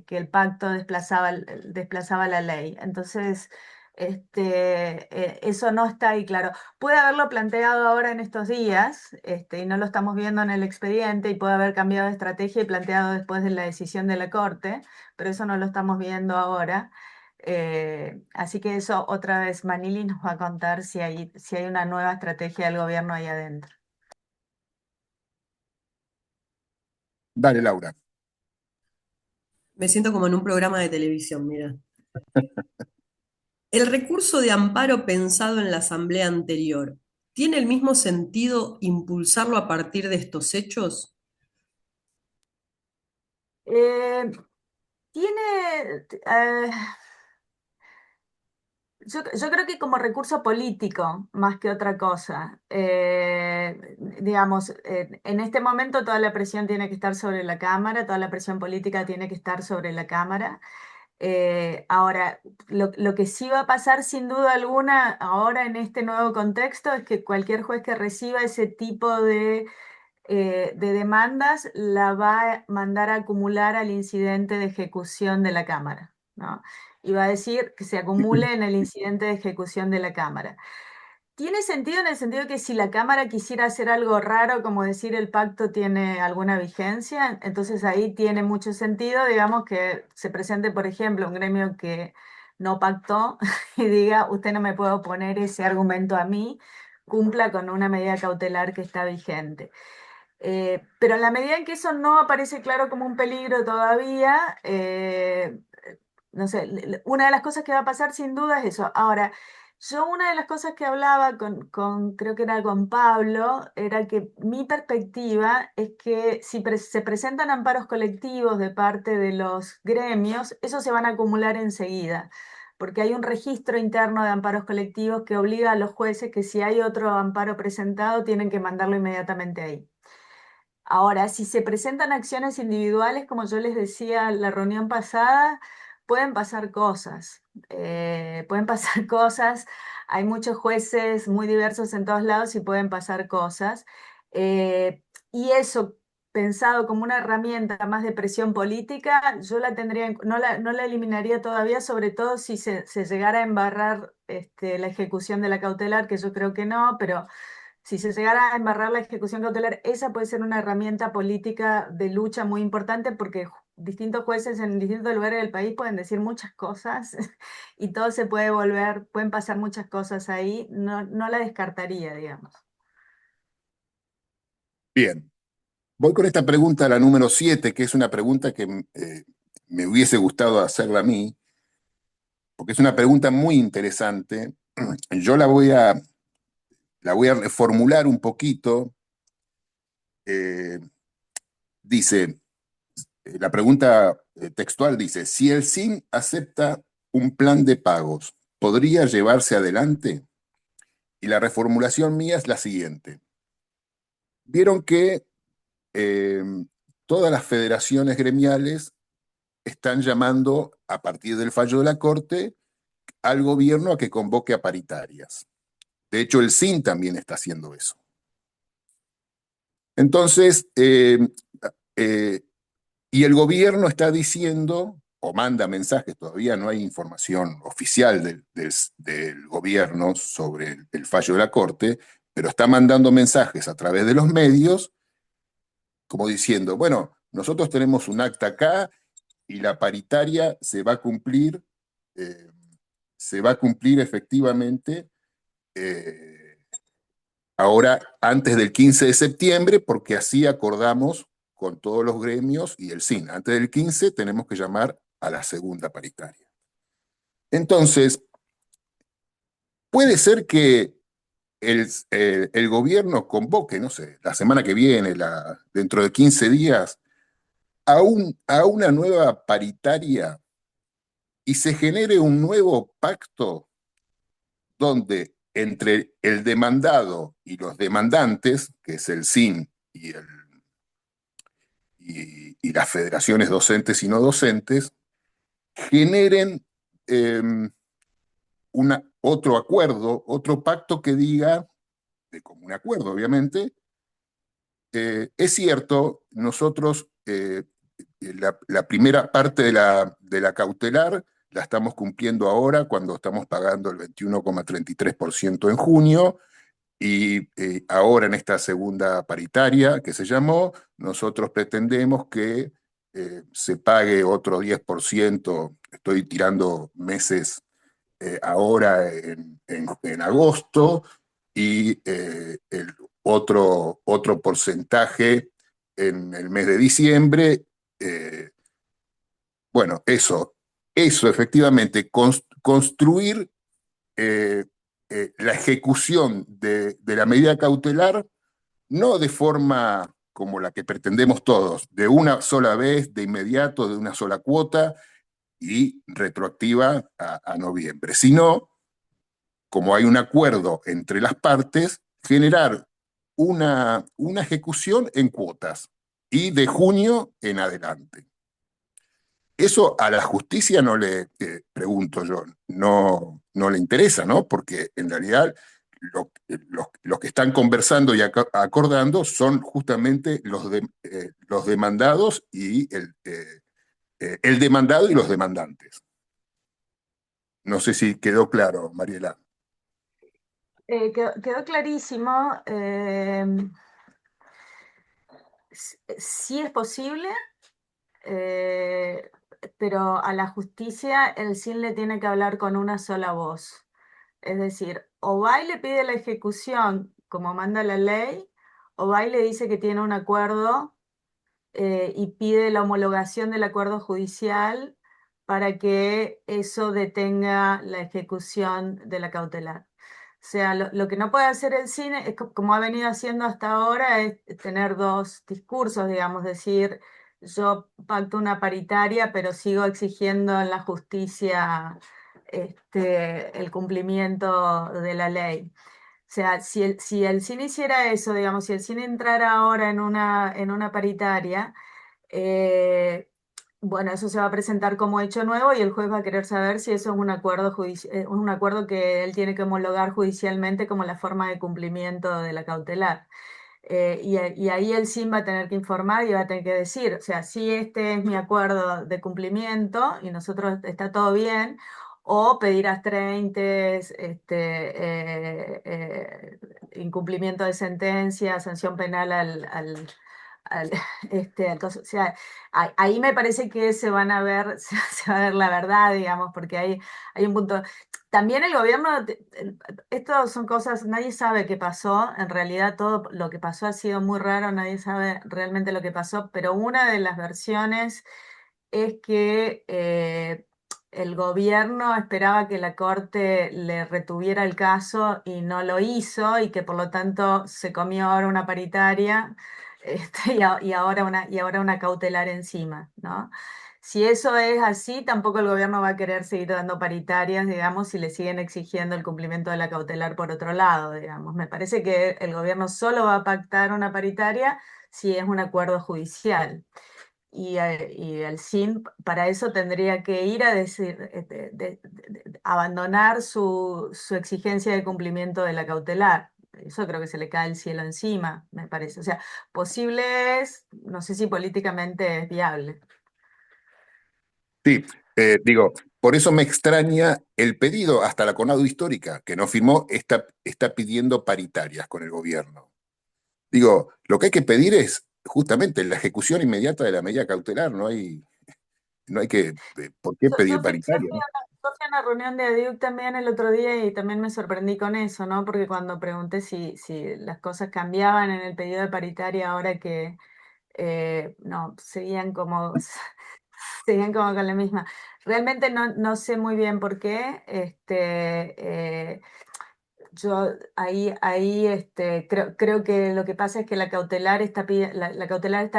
el pacto desplazaba la ley. Entonces, eso no está ahí claro. Puede haberlo planteado ahora en estos días, y no lo estamos viendo en el expediente, y puede haber cambiado de estrategia y planteado después de la decisión de la Corte, pero eso no lo estamos viendo ahora. Así que eso otra vez Manili nos va a contar si hay una nueva estrategia del gobierno ahí adentro. Dale, Laura. Me siento como en un programa de televisión, mira. ¿El recurso de amparo pensado en la asamblea anterior tiene el mismo sentido impulsarlo a partir de estos hechos? Eh, tiene, yo creo que como recurso político, más que otra cosa. Digamos, en este momento toda la presión tiene que estar sobre la Cámara, toda la presión política tiene que estar sobre la Cámara. Ahora, lo que sí va a pasar sin duda alguna ahora en este nuevo contexto es que cualquier juez que reciba ese tipo de demandas la va a mandar a acumular al incidente de ejecución de la Cámara, ¿no? Y va a decir que se acumule en el incidente de ejecución de la Cámara. Tiene sentido en el sentido que si la Cámara quisiera hacer algo raro, como decir el pacto tiene alguna vigencia, entonces ahí tiene mucho sentido, digamos, que se presente, por ejemplo, un gremio que no pactó y diga, usted no me puede oponer ese argumento a mí, cumpla con una medida cautelar que está vigente. Pero en la medida en que eso no aparece claro como un peligro todavía, no sé, una de las cosas que va a pasar sin duda es eso. Ahora, yo una de las cosas que hablaba creo que era con Pablo, era que mi perspectiva es que si se presentan amparos colectivos de parte de los gremios, esos se van a acumular enseguida, porque hay un registro interno de amparos colectivos que obliga a los jueces que si hay otro amparo presentado, tienen que mandarlo inmediatamente ahí. Ahora, si se presentan acciones individuales, como yo les decía en la reunión pasada, pueden pasar cosas. Pueden pasar cosas. Hay muchos jueces muy diversos en todos lados y pueden pasar cosas. Y eso, pensado como una herramienta más de presión política, yo la tendría, no la eliminaría todavía, sobre todo si se llegara a embarrar la ejecución de la cautelar, que yo creo que no, pero si se llegara a embarrar la ejecución cautelar, esa puede ser una herramienta política de lucha muy importante porque distintos jueces en distintos lugares del país pueden decir muchas cosas y todo se puede volver, pueden pasar muchas cosas ahí, no la descartaría, digamos. Bien, voy con esta pregunta, la número 7, que es una pregunta que me hubiese gustado hacerla a mí, porque es una pregunta muy interesante. Yo la voy a reformular un poquito. Eh, dice, la pregunta textual dice, si el SIN acepta un plan de pagos, ¿podría llevarse adelante? Y la reformulación mía es la siguiente. Vieron que eh, todas las federaciones gremiales están llamando, a partir del fallo de la Corte, al gobierno a que convoque a paritarias. De hecho, el SIN también está haciendo eso. Entonces, eh, y el gobierno está diciendo, o manda mensajes, todavía no hay información oficial del gobierno sobre el fallo de la Corte, pero está mandando mensajes a través de los medios, como diciendo, bueno, nosotros tenemos un acta acá y la paritaria eh, se va a cumplir efectivamente ahora antes del 15 de septiembre, porque así acordamos con todos los gremios y el SIN. Antes del 15 tenemos que llamar a la segunda paritaria. Entonces, puede ser que el gobierno convoque, no sé, la semana que viene, dentro de 15 días, a una nueva paritaria y se genere un nuevo pacto donde entre el demandado y los demandantes, que es el SIN y las federaciones docentes y no docentes, generen eh, otro acuerdo, otro pacto que diga, de común acuerdo obviamente, es cierto, nosotros la primera parte de la cautelar la estamos cumpliendo ahora cuando estamos pagando el 21,33% en junio y ahora en esta segunda paritaria que se llamó, nosotros pretendemos que se pague otro 10%, estoy tirando meses ahora en agosto y el otro porcentaje en el mes de diciembre. eh, bueno, eso efectivamente, construir la ejecución de la medida cautelar, no de forma como la que pretendemos todos, de una sola vez, de inmediato, de una sola cuota y retroactiva a noviembre, sino, como hay un acuerdo entre las partes, generar una ejecución en cuotas y de junio en adelante. Eso a la justicia no le, pregunto yo, no le interesa, ¿no? Porque en realidad los que están conversando y acordando son justamente los demandados y el demandado y los demandantes. No sé si quedó claro, Mariela. Quedó clarísimo. Sí es posible, eh, pero a la justicia el SIN le tiene que hablar con una sola voz. Es decir, o va y le pide la ejecución como manda la ley, o va y le dice que tiene un acuerdo y pide la homologación del acuerdo judicial para que eso detenga la ejecución de la cautelar. O sea, lo que no puede hacer el cine, es como ha venido haciendo hasta ahora, es tener dos discursos, digamos, decir, yo pacto una paritaria, pero sigo exigiendo en la justicia el cumplimiento de la ley. O sea, si el cine hiciera eso, digamos, si el cine entrara ahora en una paritaria, eh, bueno, eso se va a presentar como hecho nuevo y el juez va a querer saber si eso es un acuerdo un acuerdo que él tiene que homologar judicialmente como la forma de cumplimiento de la cautelar. Y ahí el SIM va a tener que informar y va a tener que decir, o sea, si este es mi acuerdo de cumplimiento y nosotros está todo bien, o pedir astreintes, incumplimiento de sentencia, sanción penal al- entonces, o sea, ahí me parece que se van a ver, se va a ver la verdad, digamos, porque hay un punto. También el gobierno, esto son cosas, nadie sabe qué pasó, en realidad todo lo que pasó ha sido muy raro, nadie sabe realmente lo que pasó, pero una de las versiones es que el gobierno esperaba que la Corte le retuviera el caso y no lo hizo y que por lo tanto se comió ahora una paritaria y ahora una cautelar encima, ¿no? Si eso es así, tampoco el gobierno va a querer seguir dando paritarias, digamos, si le siguen exigiendo el cumplimiento de la cautelar por otro lado, digamos. Me parece que el gobierno solo va a pactar una paritaria si es un acuerdo judicial. Y el SIN para eso tendría que ir a decir, abandonar su exigencia de cumplimiento de la cautelar. Eso creo que se le cae el cielo encima, me parece. O sea, posible es, no sé si políticamente es viable. Sí, digo, por eso me extraña el pedido, hasta la CONADU histórica, que no firmó, está pidiendo paritarias con el gobierno. Digo, lo que hay que pedir es justamente la ejecución inmediata de la medida cautelar, no hay que, ¿por qué pedir paritaria, no? Yo fui a una reunión de ADIUC también el otro día y también me sorprendí con eso, ¿no? Porque cuando pregunté si las cosas cambiaban en el pedido de paritaria ahora que no, seguían como con la misma. Realmente no sé muy bien por qué. Yo ahí creo que lo que pasa es que la cautelar está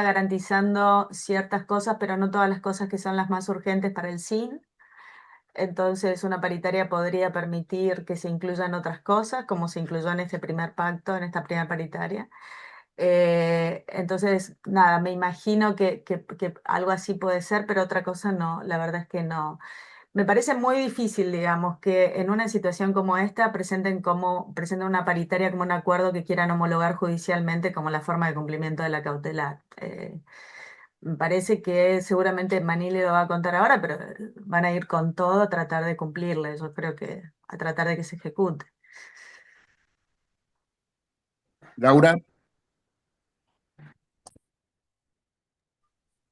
garantizando ciertas cosas, pero no todas las cosas que son las más urgentes para el SIN. Entonces, una paritaria podría permitir que se incluyan otras cosas, como se incluyó en este primer pacto, en esta primera paritaria. Entonces, nada, me imagino que algo así puede ser, pero otra cosa no, la verdad es que no. Me parece muy difícil, digamos, que en una situación como esta presenten una paritaria como un acuerdo que quieran homologar judicialmente como la forma de cumplimiento de la cautelar. Me parece que seguramente Manile lo va a contar ahora, pero van a ir con todo a tratar de cumplirle, yo creo que a tratar de que se ejecute. Laura,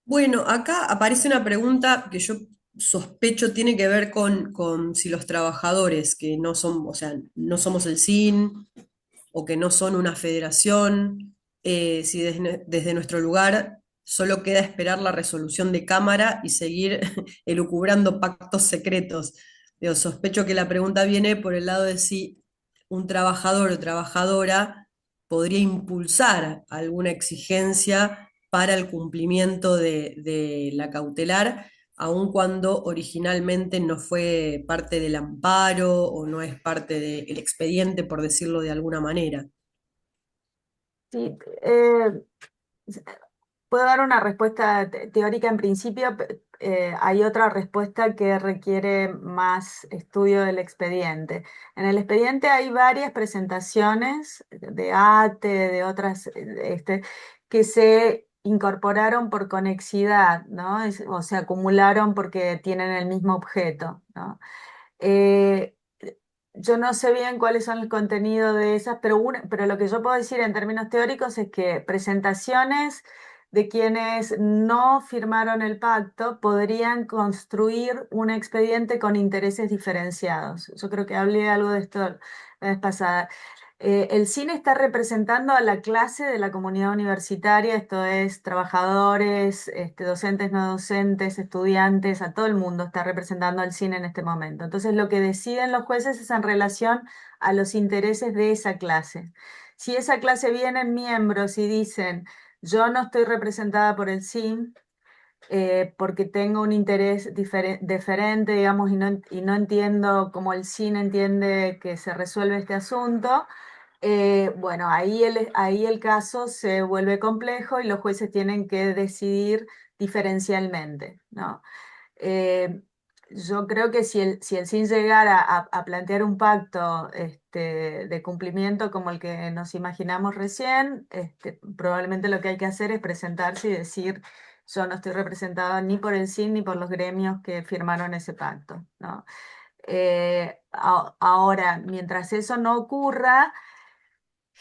Bueno, acá aparece una pregunta que yo sospecho tiene que ver con si los trabajadores que no son, o sea, no somos el SIN o que no son una federación, si desde nuestro lugar solo queda esperar la resolución de Cámara y seguir elucubrando pactos secretos. Yo sospecho que la pregunta viene por el lado de si un trabajador o trabajadora podría impulsar alguna exigencia para el cumplimiento de la cautelar, aun cuando originalmente no fue parte del amparo o no es parte del expediente, por decirlo de alguna manera. Sí, puedo dar una respuesta teórica en principio. Hay otra respuesta que requiere más estudio del expediente. En el expediente hay varias presentaciones de ATE, de otras, que se incorporaron por conexidad, ¿no? O se acumularon porque tienen el mismo objeto, ¿no? Eh, yo no sé bien cuáles son el contenido de esas, pero lo que yo puedo decir en términos teóricos es que presentaciones de quienes no firmaron el pacto podrían construir un expediente con intereses diferenciados. Yo creo que hablé algo de esto la vez pasada. El cine está representando a la clase de la comunidad universitaria, esto es trabajadores, docentes, no docentes, estudiantes, a todo el mundo está representando al cine en este momento. Entonces, lo que deciden los jueces es en relación a los intereses de esa clase. Si esa clase vienen miembros y dicen, yo no estoy representada por el CIN, porque tengo un interés diferente, digamos, y no entiendo cómo el cine entiende que se resuelve este asunto. Bueno, ahí el caso se vuelve complejo y los jueces tienen que decidir diferencialmente, ¿no? Eh, yo creo que si el CIN llegara a plantear un pacto de cumplimiento como el que nos imaginamos recién, probablemente lo que hay que hacer es presentarse y decir, yo no estoy representada ni por el CIN ni por los gremios que firmaron ese pacto, ¿no? Ahora, mientras eso no ocurra,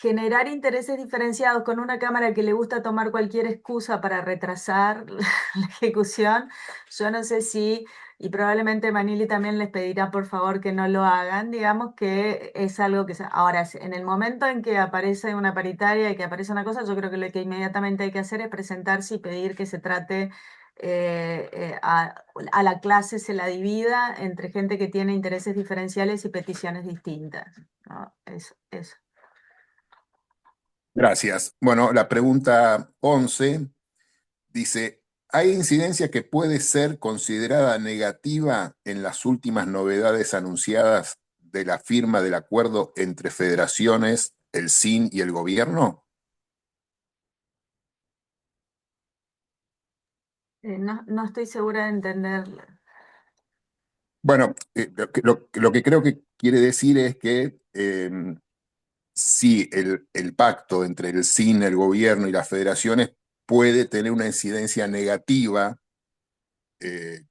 generar intereses diferenciados con una Cámara que le gusta tomar cualquier excusa para retrasar la ejecución, yo no sé si, y probablemente Manili también les pedirá por favor que no lo hagan, digamos que es algo que... Ahora, en el momento en que aparece una paritaria y que aparece una cosa, yo creo que lo que inmediatamente hay que hacer es presentarse y pedir que se trate... a la clase se la divida entre gente que tiene intereses diferenciales y peticiones distintas, ¿no? Eso. Gracias. Bueno, la pregunta 11 dice, ¿hay incidencia que puede ser considerada negativa en las últimas novedades anunciadas de la firma del acuerdo entre federaciones, el SIN y el gobierno? No estoy segura de entender. Bueno, lo que creo que quiere decir es que sí, el pacto entre el SIN, el gobierno y las federaciones puede tener una incidencia negativa eh,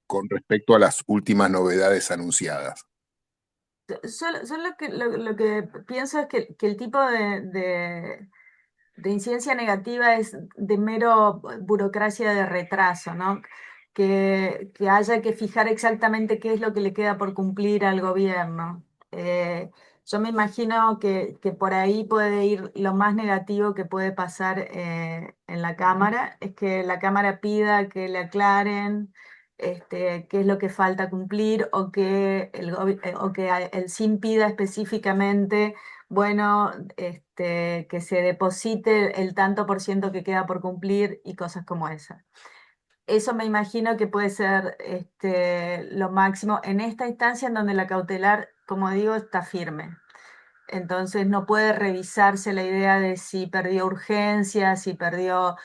con respecto a las últimas novedades anunciadas. Yo lo que pienso es que el tipo de incidencia negativa es de mero burocracia de retraso, ¿no? Que haya que fijar exactamente qué es lo que le queda por cumplir al gobierno. Yo me imagino que por ahí puede ir lo más negativo que puede pasar en la Cámara, es que la Cámara pida que le aclaren qué es lo que falta cumplir o que el SIM pida específicamente bueno, que se deposite el tanto por ciento que queda por cumplir y cosas como esas. Eso me imagino que puede ser lo máximo en esta instancia en donde la cautelar, como digo, está firme. Entonces no puede revisarse la idea de si perdió urgencia, si perdió,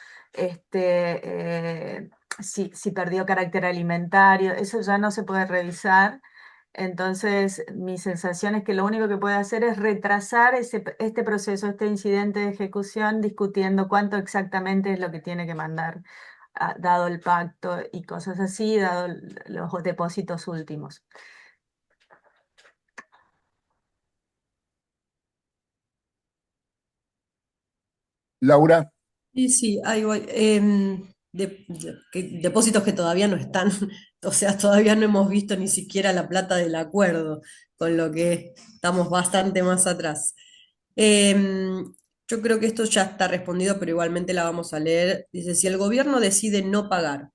si perdió carácter alimentario, eso ya no se puede revisar. Entonces, mi sensación es que lo único que puede hacer es retrasar este proceso, este incidente de ejecución, discutiendo cuánto exactamente es lo que tiene que mandar, dado el pacto y cosas así, dado los depósitos últimos. Laura, Sí, sí, ahí voy. Depósitos que todavía no están, o sea, todavía no hemos visto ni siquiera la plata del acuerdo, con lo que estamos bastante más atrás. Yo creo que esto ya está respondido, pero igualmente la vamos a leer. Dice, si el gobierno decide no pagar,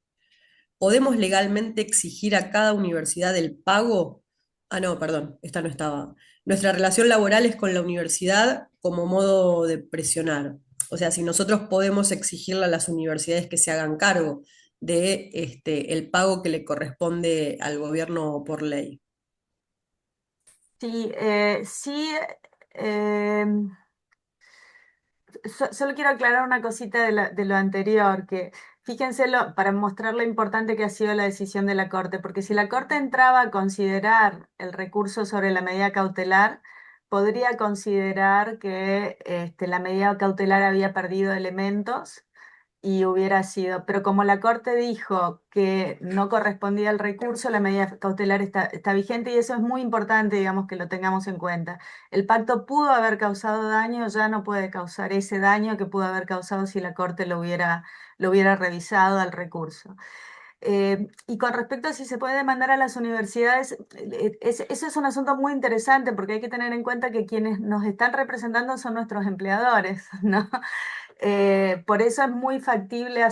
¿podemos legalmente exigir a cada universidad el pago? Ah, no, perdón, esta no estaba. Nuestra relación laboral es con la universidad como modo de presionar. O sea, si nosotros podemos exigirle a las universidades que se hagan cargo de el pago que le corresponde al gobierno por ley. Sí, sí. em, Solo quiero aclarar una cosita de lo anterior, que fíjense para mostrar lo importante que ha sido la decisión de la Corte, porque si la Corte entraba a considerar el recurso sobre la medida cautelar, podría considerar que la medida cautelar había perdido elementos y hubiera sido, pero como la Corte dijo que no correspondía al recurso, la medida cautelar está vigente y eso es muy importante, digamos, que lo tengamos en cuenta. El pacto pudo haber causado daño, ya no puede causar ese daño que pudo haber causado si la Corte lo hubiera revisado al recurso. Y con respecto a si se puede demandar a las universidades, eso es un asunto muy interesante porque hay que tener en cuenta que quienes nos están representando son nuestros empleadores, ¿no? Por eso es muy factible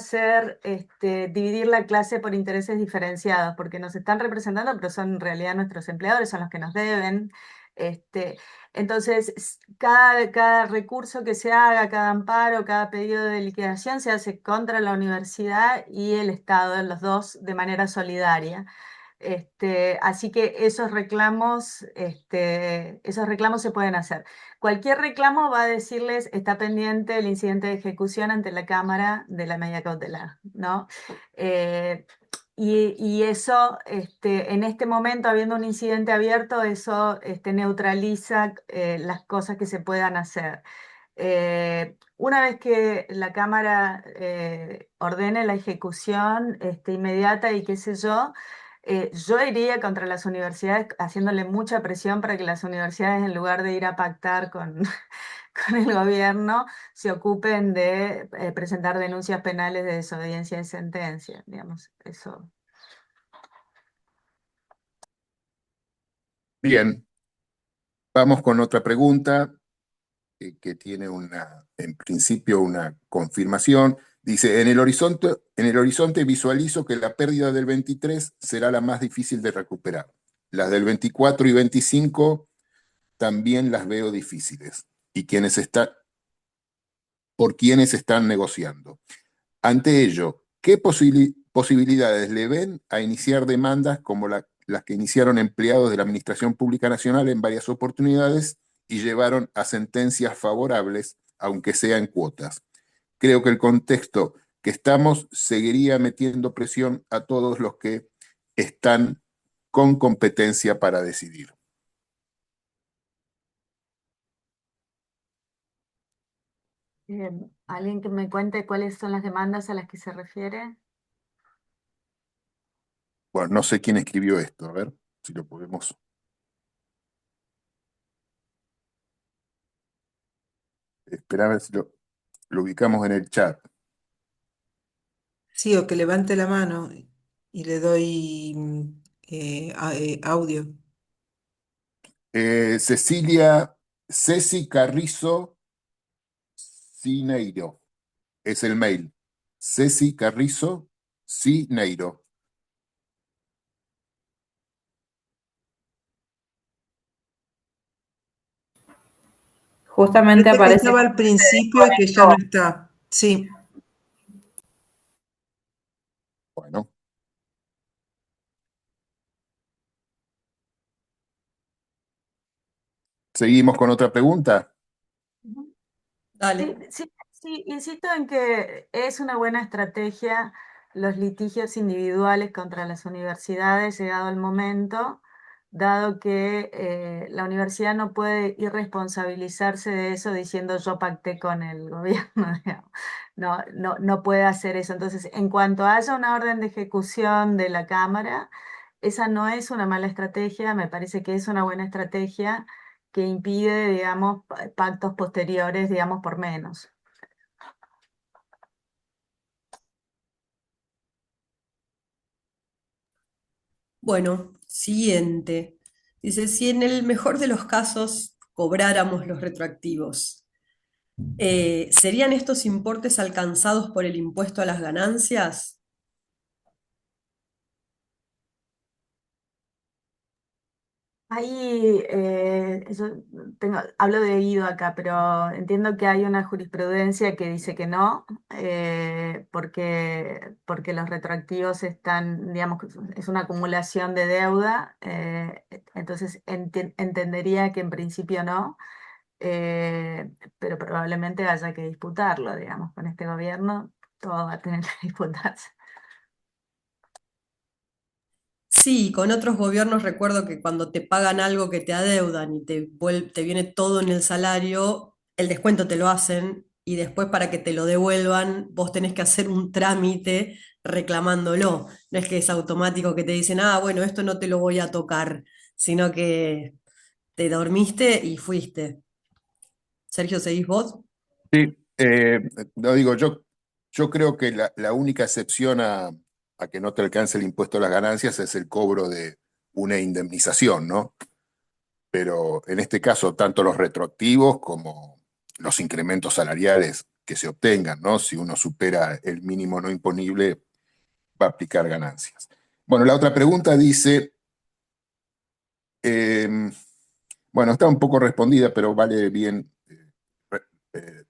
dividir la clase por intereses diferenciados, porque nos están representando, pero son en realidad nuestros empleadores, son los que nos deben. Este, entonces, cada recurso que se haga, cada amparo, cada pedido de liquidación se hace contra la universidad y el Estado, los dos de manera solidaria. Así que esos reclamos se pueden hacer. Cualquier reclamo va a decirles, está pendiente el incidente de ejecución ante la Cámara de la medida cautelar, ¿no? Eh, y eso, en este momento, habiendo un incidente abierto, eso neutraliza las cosas que se puedan hacer. Una vez que la Cámara ordene la ejecución inmediata y qué sé yo, Yo iría contra las universidades haciéndole mucha presión para que las universidades, en lugar de ir a pactar con, con el gobierno, se ocupen de presentar denuncias penales de desobediencia de sentencia, digamos, eso. Bien, vamos con otra pregunta que tiene en principio una confirmación. Dice, en el horizonte visualizo que la pérdida del 23 será la más difícil de recuperar. Las del 24 y 25 también las veo difíciles. Y por quienes están negociando. Ante ello, ¿qué posibilidades le ven a iniciar demandas como las que iniciaron empleados de la Administración Pública Nacional en varias oportunidades y llevaron a sentencias favorables, aunque sea en cuotas? Creo que el contexto que estamos seguiría metiendo presión a todos los que están con competencia para decidir. ¿Alguien que me cuente cuáles son las demandas a las que se refiere? Bueno, no sé quién escribió esto, a ver si lo podemos. Esperar a ver si lo ubicamos en el chat. Sí, o que levante la mano y le doy audio. Ceci Carrizo Cineiro, es el mail. Ceci Carrizo Cineiro. Justamente Parece que aparece estaba que al se principio y que ya no desconectó. está. Sí. Bueno, seguimos con otra pregunta. Ujú. Sí, Dale. sí, sí, insisto en que es una buena estrategia los litigios individuales contra las universidades, llegado el momento, dado que la universidad no puede irresponsabilizarse de eso diciendo yo pacté con el gobierno, digamos. No, no, no puede hacer eso. Entonces, en cuanto haya una orden de ejecución de la Cámara, esa no es una mala estrategia, me parece que es una buena estrategia que impide, digamos, pactos posteriores, digamos, por menos. Bueno, siguiente. Dice, si en el mejor de los casos cobráramos los retroactivos, ¿serían estos importes alcanzados por el impuesto a las ganancias? Ahí, hablo de oído acá, pero entiendo que hay una jurisprudencia que dice que no, porque los retroactivos están, digamos, que es una acumulación de deuda, entonces entendería que en principio no, pero probablemente haya que disputarlo, digamos, con este gobierno todo va a tener que disputarse. Sí, con otros gobiernos recuerdo que cuando te pagan algo que te adeudan y te viene todo en el salario, el descuento te lo hacen y después para que te lo devuelvan vos tenés que hacer un trámite reclamándolo. No es que es automático que te dicen, ah, bueno, esto no te lo voy a tocar, sino que te dormiste y fuiste. Sergio, ¿seguís vos? Sí, no digo, yo creo que la única excepción a que no te alcance el impuesto a las ganancias es el cobro de una indemnización, ¿no? Pero en este caso, tanto los retroactivos como los incrementos salariales que se obtengan, ¿no? Si uno supera el mínimo no imponible, va a aplicar ganancias. Bueno, la otra pregunta dice, eh, bueno, está un poco respondida, pero vale bien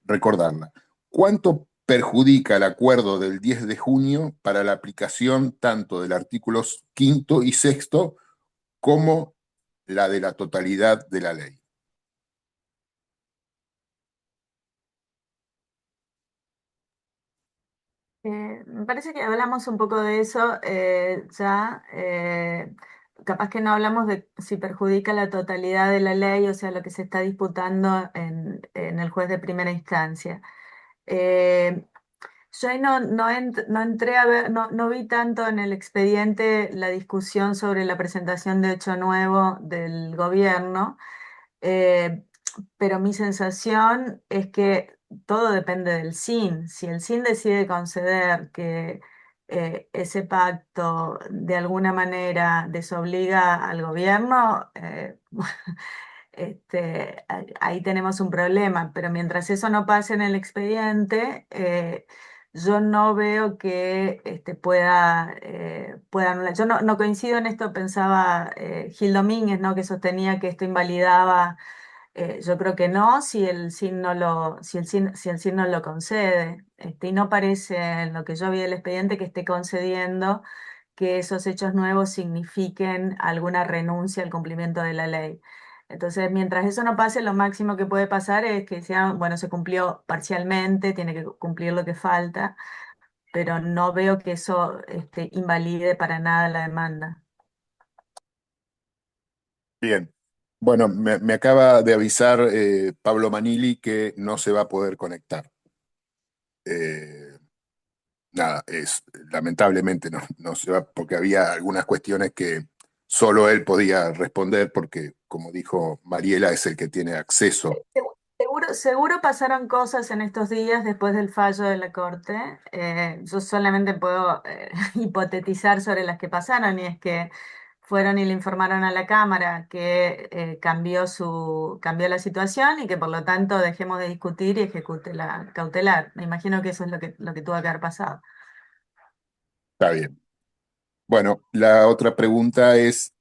recordarla. ¿Cuánto perjudica el acuerdo del 10 de junio para la aplicación tanto del artículo quinto y sexto como la de la totalidad de la ley? Me parece que hablamos un poco de eso ya. Capaz que no hablamos de si perjudica la totalidad de la ley, o sea, lo que se está disputando en el juez de primera instancia. Eh, Yo ahí no entré a ver, no vi tanto en el expediente la discusión sobre la presentación de hecho nuevo del gobierno, eh, pero mi sensación es que todo depende del SIN. Si el SIN decide conceder que ese pacto de alguna manera desobliga al gobierno, ahí tenemos un problema, pero mientras eso no pase en el expediente, yo no veo que pueda anular. Yo no coincido en esto, pensaba Gil Domínguez, ¿no? Que sostenía que esto invalidaba. Yo creo que no, si el SIN no lo concede. Y no parece en lo que yo vi del expediente que esté concediendo que esos hechos nuevos signifiquen alguna renuncia al cumplimiento de la ley. Entonces, mientras eso no pase, lo máximo que puede pasar es que sea, bueno, se cumplió parcialmente, tiene que cumplir lo que falta, pero no veo que eso invalide para nada la demanda. Bien. Bueno, me acaba de avisar Pablo Manili que no se va a poder conectar. Eh, Nada, lamentablemente no se va, porque había algunas cuestiones que solo él podía responder, porque, como dijo Mariela, es el que tiene acceso. Seguro pasaron cosas en estos días después del fallo de la Corte. Yo solamente puedo hipotetizar sobre las que pasaron, y es que fueron y le informaron a la Cámara que cambió la situación y que por lo tanto dejemos de discutir y ejecute la cautelar. Me imagino que eso es lo que tuvo que haber pasado. Está bien. Bueno, la otra pregunta es,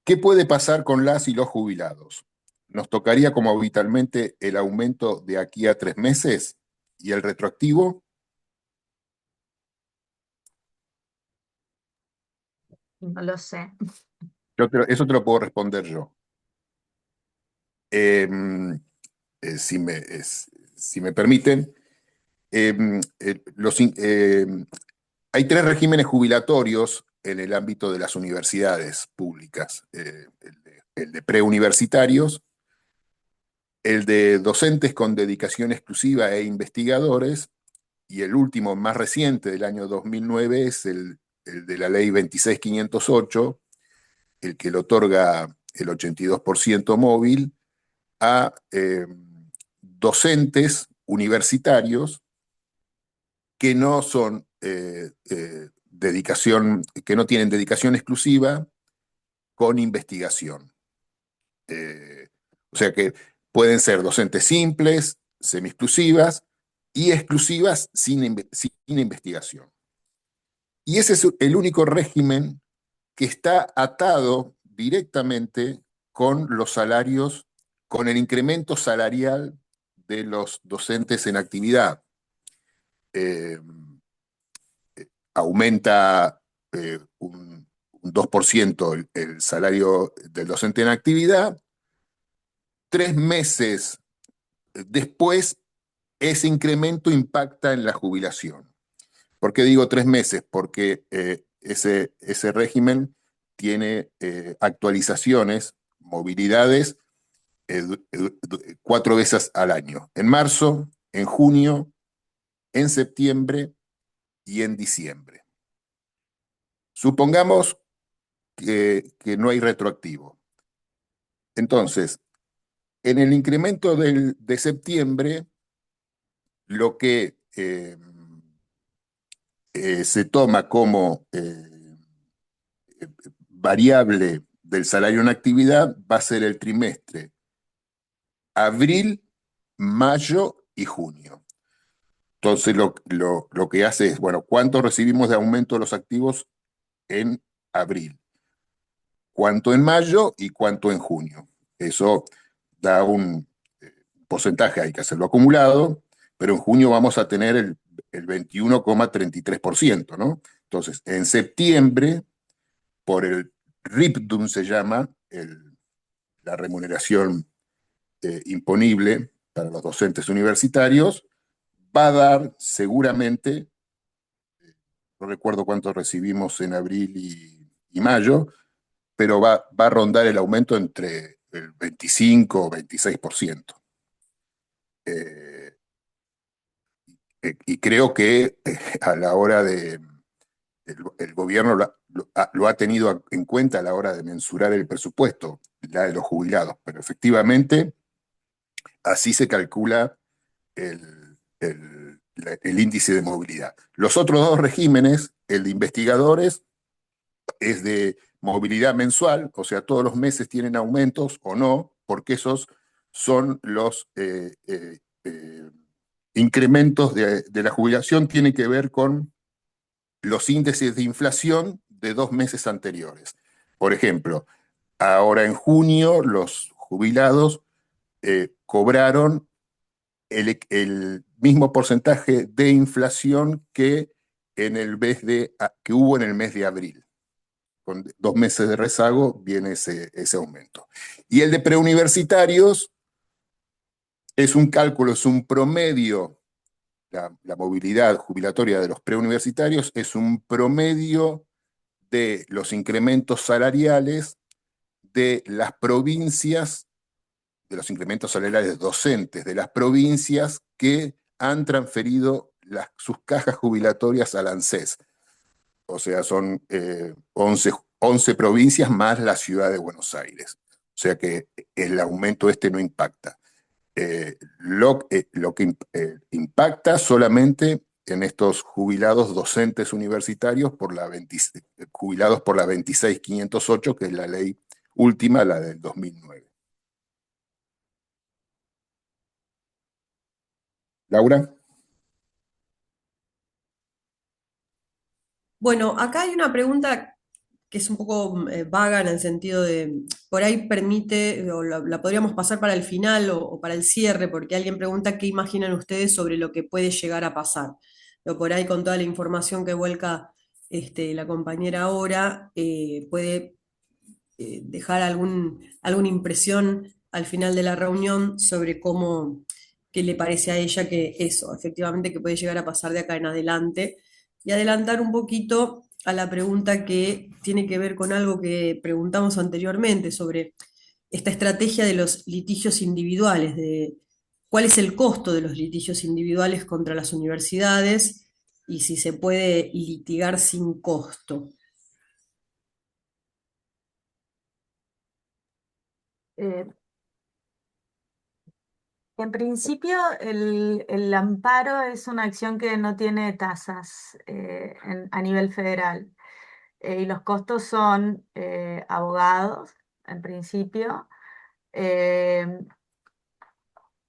¿qué puede pasar con las y los jubilados? ¿Nos tocaría como habitualmente el aumento de aquí a 3 meses y el retroactivo? No lo sé. Eso te lo puedo responder yo. Eh, si me permiten, eh, hay 3 regímenes jubilatorios en el ámbito de las universidades públicas. El de preuniversitarios, el de docentes con dedicación exclusiva e investigadores, y el último, más reciente, del año 2009, es el de la ley 26508, el que le otorga el 82% móvil a docentes universitarios que no son que no tienen dedicación exclusiva con investigación. O sea que pueden ser docentes simples, semi-exclusivas y exclusivas sin investigación. Y ese es el único régimen que está atado directamente con los salarios, con el incremento salarial de los docentes en actividad. Eh, Aumenta un 2% el salario del docente en actividad. 3 meses después, ese incremento impacta en la jubilación. ¿Por qué digo 3 meses? Porque ese régimen tiene actualizaciones, movilidades, 4 veces al año: en marzo, en junio, en septiembre y en diciembre. Supongamos que no hay retroactivo. Entonces, en el incremento de septiembre, lo que se toma como variable del salario en actividad va a ser el trimestre abril, mayo y junio. Entonces, lo que hace es, bueno, ¿cuánto recibimos de aumento de los activos en abril? ¿Cuánto en mayo y cuánto en junio? Eso da un porcentaje, hay que hacerlo acumulado, pero en junio vamos a tener el 21,33%, ¿no? Entonces, en septiembre, por el RIPDUM se llama, la remuneración imponible para los docentes universitarios, va a dar seguramente, no recuerdo cuánto recibimos en abril y mayo, pero va a rondar el aumento entre el 25 o 26%. Y creo que a la hora de, el gobierno lo ha tenido en cuenta a la hora de mensurar el presupuesto, la de los jubilados, pero efectivamente así se calcula el índice de movilidad. Los otros dos regímenes, el de investigadores, es de movilidad mensual, o sea, todos los meses tienen aumentos o no, porque esos son los incrementos de la jubilación, tienen que ver con los índices de inflación de 2 meses anteriores. Por ejemplo, ahora en junio los jubilados cobraron el mismo porcentaje de inflación que, que hubo en el mes de abril. Con 2 meses de rezago viene ese aumento. Y el de preuniversitarios es un cálculo, es un promedio. La movilidad jubilatoria de los preuniversitarios es un promedio de los incrementos salariales de las provincias, de los incrementos salariales docentes de las provincias que han transferido sus cajas jubilatorias al ANSES. O sea, son 11 provincias más la ciudad de Buenos Aires. O sea que el aumento no impacta. Lo que impacta solamente en estos jubilados docentes universitarios jubilados por la 26508, que es la ley última, la del 2009. Laura. Bueno, acá hay una pregunta que es un poco vaga en el sentido de, por ahí permite, o la podríamos pasar para el final o para el cierre, porque alguien pregunta qué imaginan ustedes sobre lo que puede llegar a pasar. O por ahí con toda la información que vuelca la compañera ahora, puede dejar alguna impresión al final de la reunión sobre cómo, qué le parece a ella que eso, efectivamente, que puede llegar a pasar de acá en adelante. Y adelantar un poquito a la pregunta que tiene que ver con algo que preguntamos anteriormente sobre esta estrategia de los litigios individuales, de cuál es el costo de los litigios individuales contra las universidades y si se puede litigar sin costo. Eh, En principio, el amparo es una acción que no tiene tasas a nivel federal. Y los costos son abogados, en principio, eh,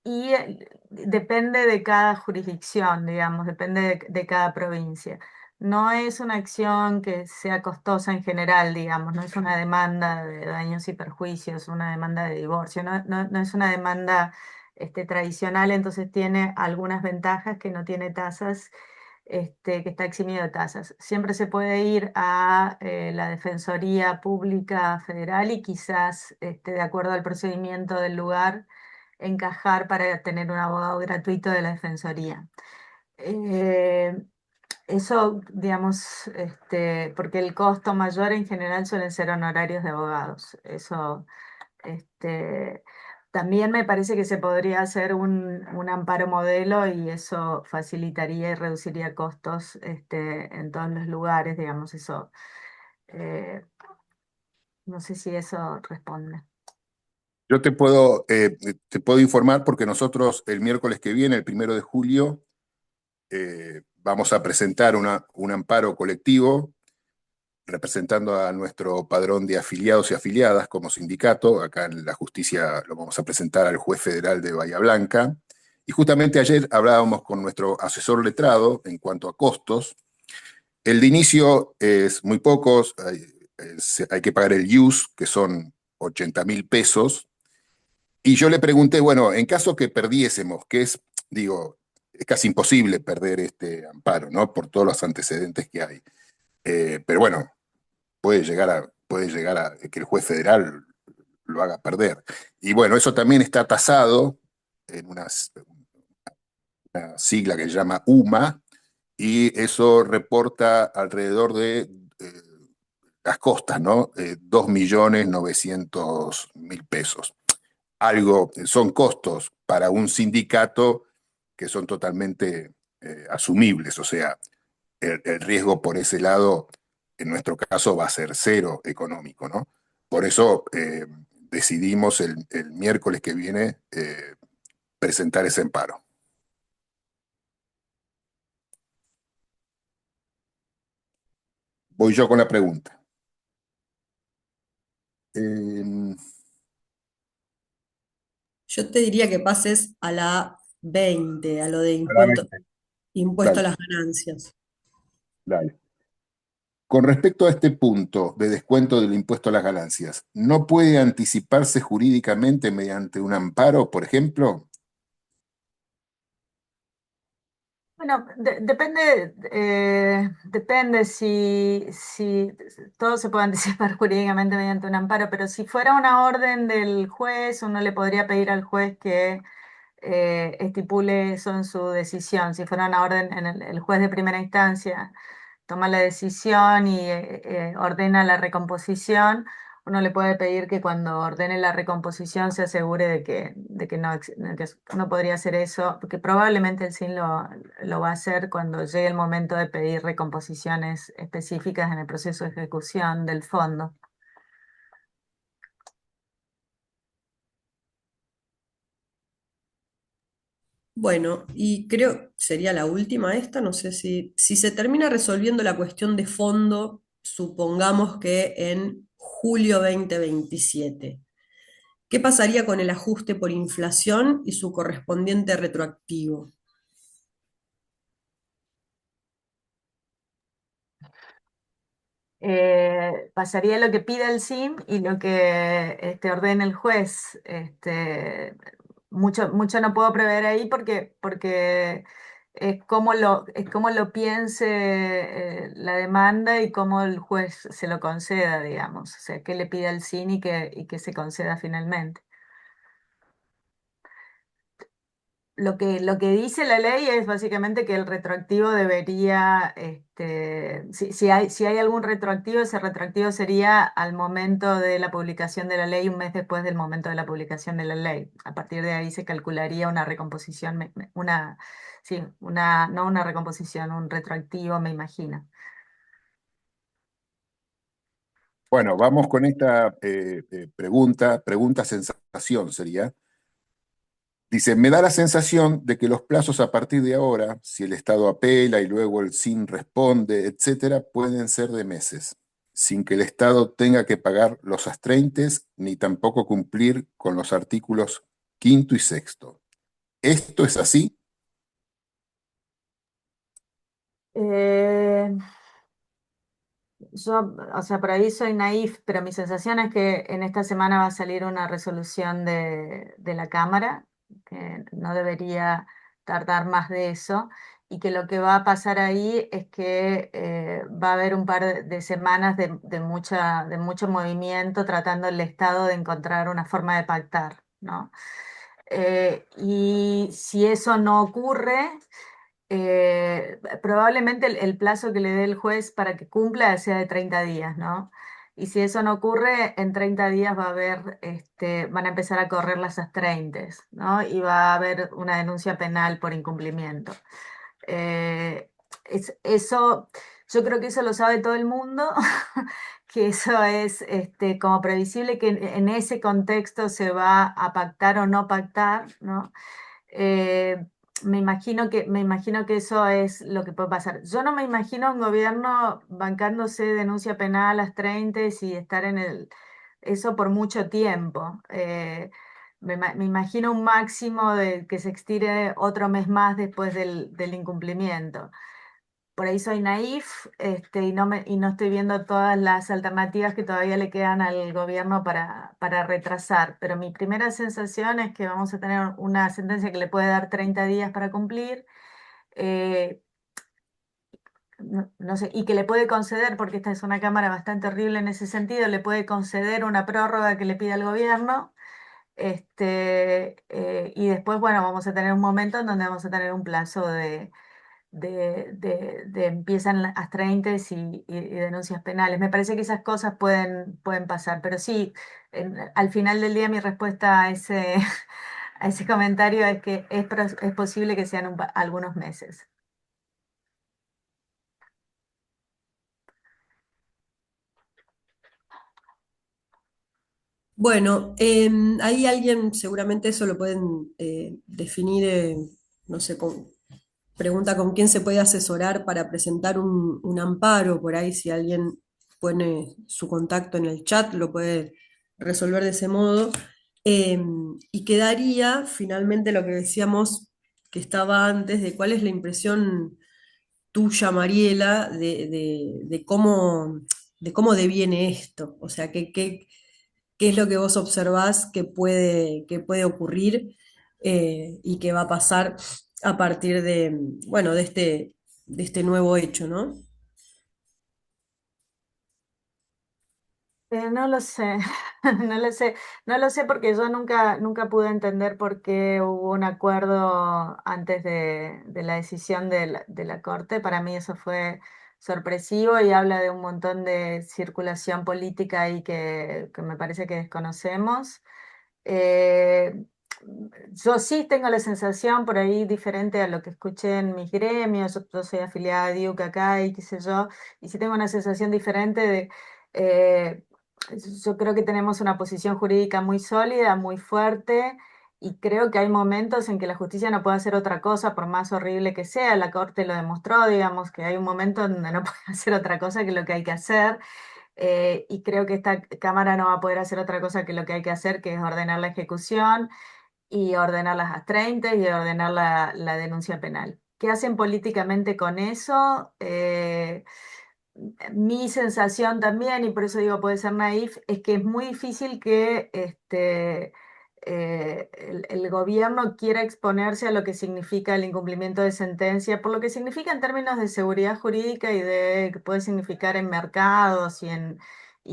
y depende de cada jurisdicción, digamos, depende de cada provincia. No es una acción que sea costosa en general, digamos, no es una demanda de daños y perjuicios, una demanda de divorcio, no es una demanda tradicional, entonces tiene algunas ventajas que no tiene tasas, que está eximido de tasas. Siempre se puede ir a la Defensoría Pública Federal y quizás, de acuerdo al procedimiento del lugar, encajar para tener un abogado gratuito de la Defensoría. Eh, Eso, digamos, porque el costo mayor en general suelen ser honorarios de abogados. Eso, este, también me parece que se podría hacer un amparo modelo y eso facilitaría y reduciría costos, en todos los lugares, digamos, eso. eh, no sé si eso responde. Yo te puedo informar porque nosotros el miércoles que viene, el 1 de julio, vamos a presentar un amparo colectivo representando a nuestro padrón de afiliados y afiliadas como sindicato. Acá en la justicia lo vamos a presentar al juez federal de Bahía Blanca. Y justamente ayer hablábamos con nuestro asesor letrado en cuanto a costos. El de inicio es muy pocos, hay que pagar el IUS, que son 80.000 pesos. Y yo le pregunté, bueno, en caso que perdiésemos, digo, es casi imposible perder este amparo, ¿no? Por todos los antecedentes que hay. Pero bueno, puede llegar a que el juez federal lo haga perder. Y bueno, eso también está tasado en una sigla que se llama UMA, y eso reporta alrededor de las costas, ¿no? 2.900.000 pesos. Son costos para un sindicato que son totalmente asumibles, o sea, el riesgo por ese lado, en nuestro caso, va a ser cero económico, ¿no? Por eso decidimos el miércoles que viene presentar ese amparo. Voy yo con la pregunta. Eh, Yo te diría que pases a la 20, a lo de Claramente. impuesto a Dale, las ganancias. dale. Con respecto a este punto de descuento del impuesto a las ganancias, ¿no puede anticiparse jurídicamente mediante un amparo, por ejemplo? Bueno, depende si todo se puede anticipar jurídicamente mediante un amparo, pero si fuera una orden del juez, uno le podría pedir al juez que estipule eso en su decisión. Si fuera una orden en el juez de primera instancia toma la decisión y ordena la recomposición, uno le puede pedir que cuando ordene la recomposición se asegure de que no, de que uno podría hacer eso, porque probablemente el SIN lo va a hacer cuando llegue el momento de pedir recomposiciones específicas en el proceso de ejecución del fondo. Bueno, y creo sería la última esta, no sé si se termina resolviendo la cuestión de fondo, supongamos que en julio 2027. ¿Qué pasaría con el ajuste por inflación y su correspondiente retroactivo? Pasaría lo que pida el SIM y lo que ordene el juez. Mucho no puedo prever ahí porque es como lo piense la demanda y cómo el juez se lo conceda, digamos. O sea, qué le pida el SIN y que se conceda finalmente. Lo que dice la ley es básicamente que el retroactivo debería, si hay algún retroactivo, ese retroactivo sería al momento de la publicación de la ley, un mes después del momento de la publicación de la ley. A partir de ahí se calcularía una recomposición, sí, no una recomposición, un retroactivo, me imagino. Bueno, vamos con esta pregunta sensación sería. Dice, me da la sensación de que los plazos a partir de ahora, si el Estado apela y luego el SIN responde, etcétera, pueden ser de meses, sin que el Estado tenga que pagar los astreintes ni tampoco cumplir con los artículos quinto y sexto. ¿Esto es así? Eh, Yo, o sea, por ahí soy naif, pero mi sensación es que en esta semana va a salir una resolución de la Cámara, que no debería tardar más de eso, y que lo que va a pasar ahí es que va a haber un par de semanas de mucho movimiento tratando el Estado de encontrar una forma de pactar, ¿no? Y si eso no ocurre, probablemente el plazo que le dé el juez para que cumpla sea de 30 días, ¿no? Y si eso no ocurre, en 30 días va a haber, van a empezar a correr las astraintes, ¿no? Y va a haber una denuncia penal por incumplimiento. Eh, eso, yo creo que eso lo sabe todo el mundo, que eso es como previsible, que en ese contexto se va a pactar o no pactar, ¿no? Eh, me imagino que eso es lo que puede pasar. Yo no me imagino un gobierno bancándose denuncia penal a las 30 y estar eso por mucho tiempo. Me imagino un máximo de que se estire otro mes más después del incumplimiento. Por ahí soy naif, y no estoy viendo todas las alternativas que todavía le quedan al gobierno para retrasar. Pero mi primera sensación es que vamos a tener una sentencia que le puede dar 30 días para cumplir, eh, no sé, y que le puede conceder, porque esta es una Cámara bastante horrible en ese sentido, le puede conceder una prórroga que le pida al gobierno. Y después, bueno, vamos a tener un momento en donde vamos a tener un plazo de empiezan las 30 y denuncias penales. Me parece que esas cosas pueden pasar, pero sí, al final del día mi respuesta a ese, a ese comentario es que es posible que sean algunos meses. Bueno, ahí alguien, seguramente eso lo pueden definir, no sé, pregunta con quién se puede asesorar para presentar un amparo, por ahí si alguien pone su contacto en el chat, lo puede resolver de ese modo. Eh, y quedaría finalmente lo que decíamos que estaba antes, de cuál es la impresión tuya, Mariela, de cómo deviene esto. O sea, qué es lo que vos observás que puede ocurrir y que va a pasar a partir de, bueno, de este nuevo hecho, ¿no? No lo sé, no lo sé, no lo sé porque yo nunca pude entender por qué hubo un acuerdo antes de la decisión de la Corte. Para mí eso fue sorpresivo y habla de un montón de circulación política ahí que me parece que desconocemos. Eh, yo sí tengo la sensación por ahí diferente a lo que escuché en mis gremios. Yo soy afiliada a Diuc acá y qué sé yo, y sí tengo una sensación diferente de... eh, yo creo que tenemos una posición jurídica muy sólida, muy fuerte, y creo que hay momentos en que la justicia no puede hacer otra cosa, por más horrible que sea. La Corte lo demostró, digamos, que hay un momento donde no puede hacer otra cosa que lo que hay que hacer. Y creo que esta Cámara no va a poder hacer otra cosa que lo que hay que hacer, que es ordenar la ejecución y ordenar las astreintes y ordenar la denuncia penal. ¿Qué hacen políticamente con eso? Mi sensación también, y por eso digo puede ser naif, es que es muy difícil que el gobierno quiera exponerse a lo que significa el incumplimiento de sentencia, por lo que significa en términos de seguridad jurídica y de que puede significar en mercados y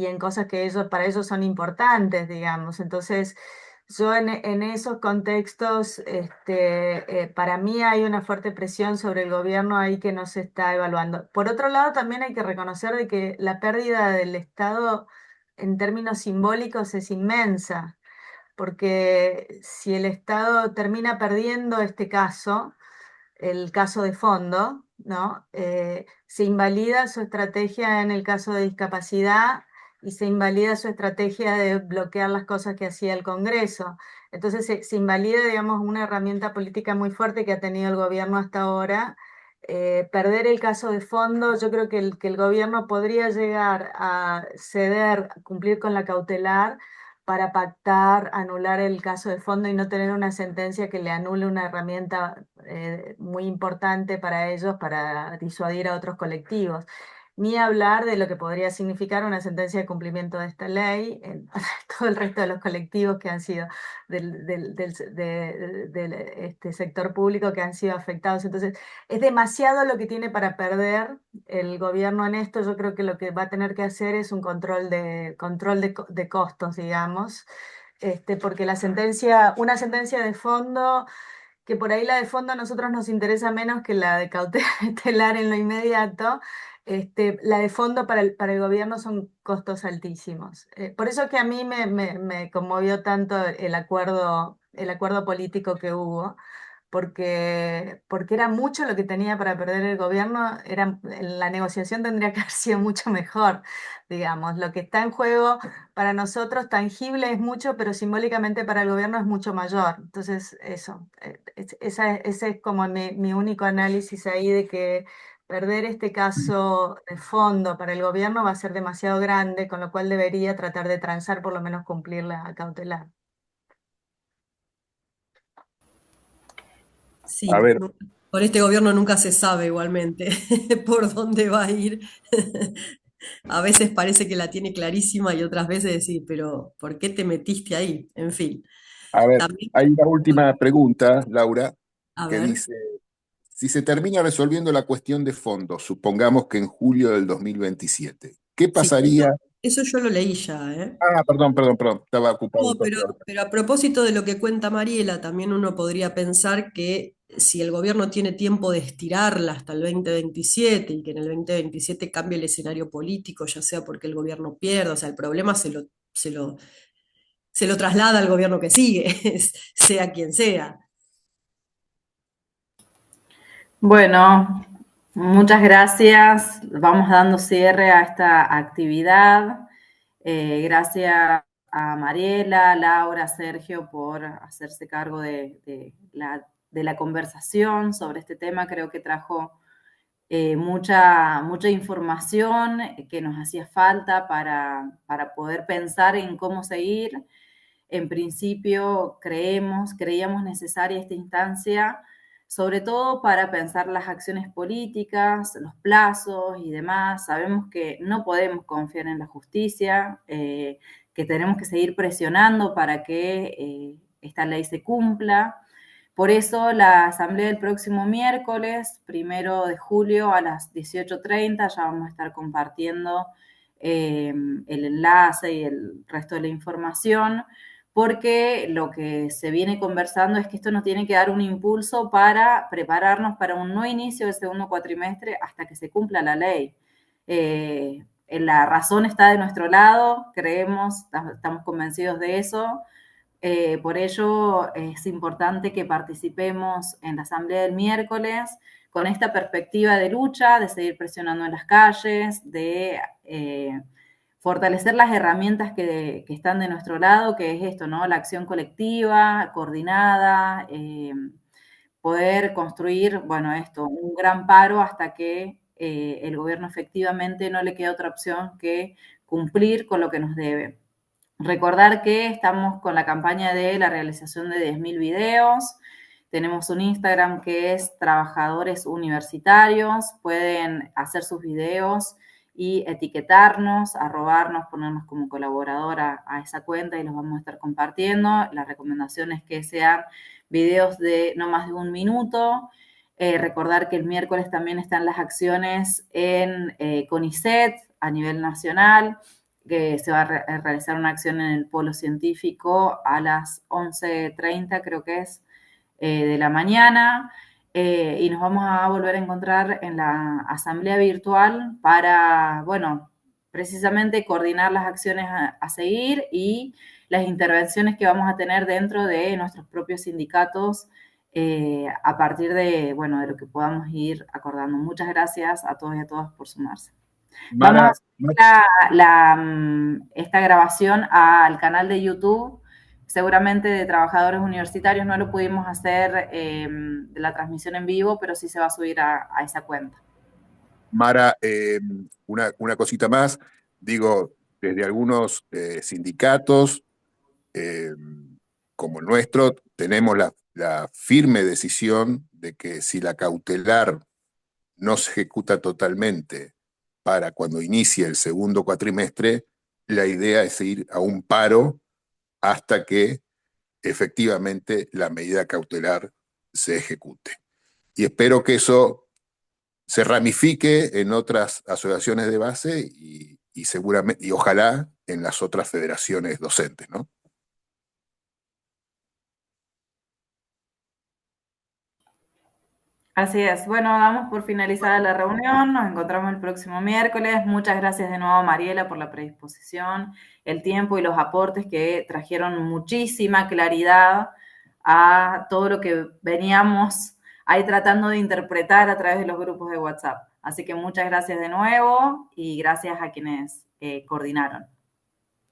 en cosas que ellos, para ellos son importantes, digamos. Entonces, yo en esos contextos, para mí hay una fuerte presión sobre el gobierno ahí que no se está evaluando. Por otro lado, también hay que reconocer de que la pérdida del Estado en términos simbólicos es inmensa, porque si el Estado termina perdiendo este caso, el caso de fondo, ¿no? Se invalida su estrategia en el caso de discapacidad y se invalida su estrategia de bloquear las cosas que hacía el Congreso. Entonces se invalida, digamos, una herramienta política muy fuerte que ha tenido el gobierno hasta ahora. Perder el caso de fondo, yo creo que el gobierno podría llegar a ceder, cumplir con la cautelar para pactar, anular el caso de fondo y no tener una sentencia que le anule una herramienta muy importante para ellos para disuadir a otros colectivos. Ni hablar de lo que podría significar una sentencia de cumplimiento de esta ley en todo el resto de los colectivos que han sido del sector público que han sido afectados. Entonces, es demasiado lo que tiene para perder el gobierno en esto. Yo creo que lo que va a tener que hacer es un control de costos, digamos, porque una sentencia de fondo, que por ahí la de fondo a nosotros nos interesa menos que la de cautelar en lo inmediato. La de fondo para el gobierno son costos altísimos. Por eso que a mí me conmovió tanto el acuerdo político que hubo, porque era mucho lo que tenía para perder el gobierno. La negociación tendría que haber sido mucho mejor, digamos. Lo que está en juego para nosotros tangible es mucho, pero simbólicamente para el gobierno es mucho mayor. Entonces, eso, ese es como mi único análisis ahí de que perder este caso de fondo para el gobierno va a ser demasiado grande, con lo cual debería tratar de transar, por lo menos cumplir la cautelar. A Sí, ver, con este gobierno nunca se sabe igualmente por dónde va a ir. A veces parece que la tiene clarísima y otras veces decir, pero ¿por qué te metiste ahí? En fin, a ver, también, hay una última pregunta, Laura, a que ver, dice, si se termina resolviendo la cuestión de fondo, supongamos que en julio del 2027, ¿qué sí, pasaría? eso yo lo leí ya, ¿eh? Ah, perdón, estaba ocupado No, en otra. pero a propósito de lo que cuenta Mariela, también uno podría pensar que si el gobierno tiene tiempo de estirarla hasta el 2027 y que en el 2027 cambie el escenario político, ya sea porque el gobierno pierda, o sea, el problema se lo traslada al gobierno que sigue, sea quien sea. Bueno, muchas gracias. Vamos dando cierre a esta actividad. Gracias a Mariela, Laura, Sergio por hacerse cargo de la conversación sobre este tema. Creo que trajo mucha información que nos hacía falta para poder pensar en cómo seguir. En principio creíamos necesaria esta instancia, sobre todo para pensar las acciones políticas, los plazos y demás. Sabemos que no podemos confiar en la justicia, que tenemos que seguir presionando para que esta ley se cumpla. Por eso la asamblea del próximo miércoles, 1 de julio a las 18:30, ya vamos a estar compartiendo el enlace y el resto de la información, porque lo que se viene conversando es que esto nos tiene que dar un impulso para prepararnos para un no inicio del segundo cuatrimestre hasta que se cumpla la ley. La razón está de nuestro lado, creemos, estamos convencidos de eso. Por ello es importante que participemos en la asamblea del miércoles con esta perspectiva de lucha, de seguir presionando en las calles, de fortalecer las herramientas que están de nuestro lado, que es esto, ¿no? La acción colectiva, coordinada, poder construir, bueno, esto, un gran paro hasta que el gobierno efectivamente no le queda otra opción que cumplir con lo que nos debe. Recordar que estamos con la campaña de la realización de 10.000 videos. Tenemos un Instagram que es Trabajadores Universitarios. Pueden hacer sus videos y etiquetarnos, arrobarnos, ponernos como colaboradora a esa cuenta y los vamos a estar compartiendo. La recomendación es que sean videos de no más de 1 minuto. Recordar que el miércoles también están las acciones en CONICET a nivel nacional, que se va a realizar una acción en el Polo Científico a las 11:30, creo que es, de la mañana, y nos vamos a volver a encontrar en la asamblea virtual para, bueno, precisamente coordinar las acciones a seguir y las intervenciones que vamos a tener dentro de nuestros propios sindicatos a partir de, bueno, de lo que podamos ir acordando. Muchas gracias a todos y a todas por sumarse. Vamos a Mara, subir esta grabación al canal de YouTube, seguramente de Trabajadores Universitarios. No lo pudimos hacer de la transmisión en vivo, pero sí se va a subir a esa cuenta. Mara, una cosita más. Digo, desde algunos sindicatos, como el nuestro, tenemos la firme decisión de que si la cautelar no se ejecuta totalmente para cuando inicie el segundo cuatrimestre, la idea es ir a un paro hasta que efectivamente la medida cautelar se ejecute. Y espero que eso se ramifique en otras asociaciones de base y seguramente, y ojalá en las otras federaciones docentes, ¿no? Así es. Bueno, damos por finalizada la reunión. Nos encontramos el próximo miércoles. Muchas gracias de nuevo, Mariela, por la predisposición, el tiempo y los aportes que trajeron muchísima claridad a todo lo que veníamos ahí tratando de interpretar a través de los grupos de WhatsApp. Así que muchas gracias de nuevo y gracias a quienes coordinaron.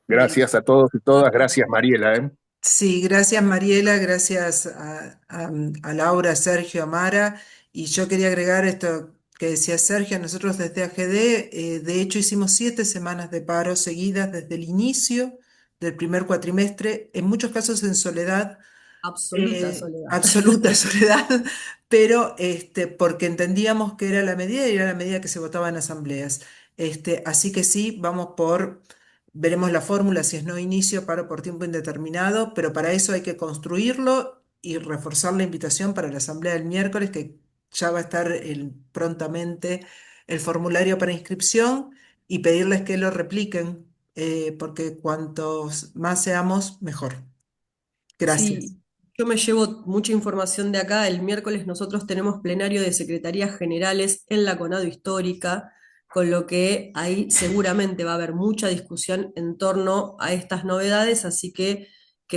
Gracias a todos y todas. Gracias, Mariela, ¿eh? Sí, gracias Mariela, gracias a Laura, a Sergio, a Mara. Y yo quería agregar esto que decía Sergio, nosotros desde AGD, de hecho hicimos 7 semanas de paro seguidas desde el inicio del primer cuatrimestre, en muchos casos en soledad, Absoluta soledad. absoluta soledad, pero porque entendíamos que era la medida y era la medida que se votaba en asambleas. Así que sí, veremos la fórmula si es no inicio, paro por tiempo indeterminado, pero para eso hay que construirlo y reforzar la invitación para la asamblea del miércoles, que ya va a estar prontamente el formulario para inscripción y pedirles que lo repliquen, porque cuantos más seamos, mejor. Gracias. Sí, yo me llevo mucha información de acá. El miércoles nosotros tenemos plenario de secretarías generales en la CONADO Histórica, con lo que ahí seguramente va a haber mucha discusión en torno a estas novedades, así que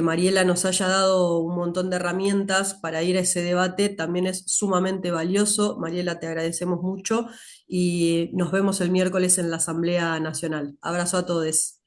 Mariela nos haya dado un montón de herramientas para ir a ese debate también es sumamente valioso. Mariela, te agradecemos mucho y nos vemos el miércoles en la Asamblea Nacional. Abrazo a todos.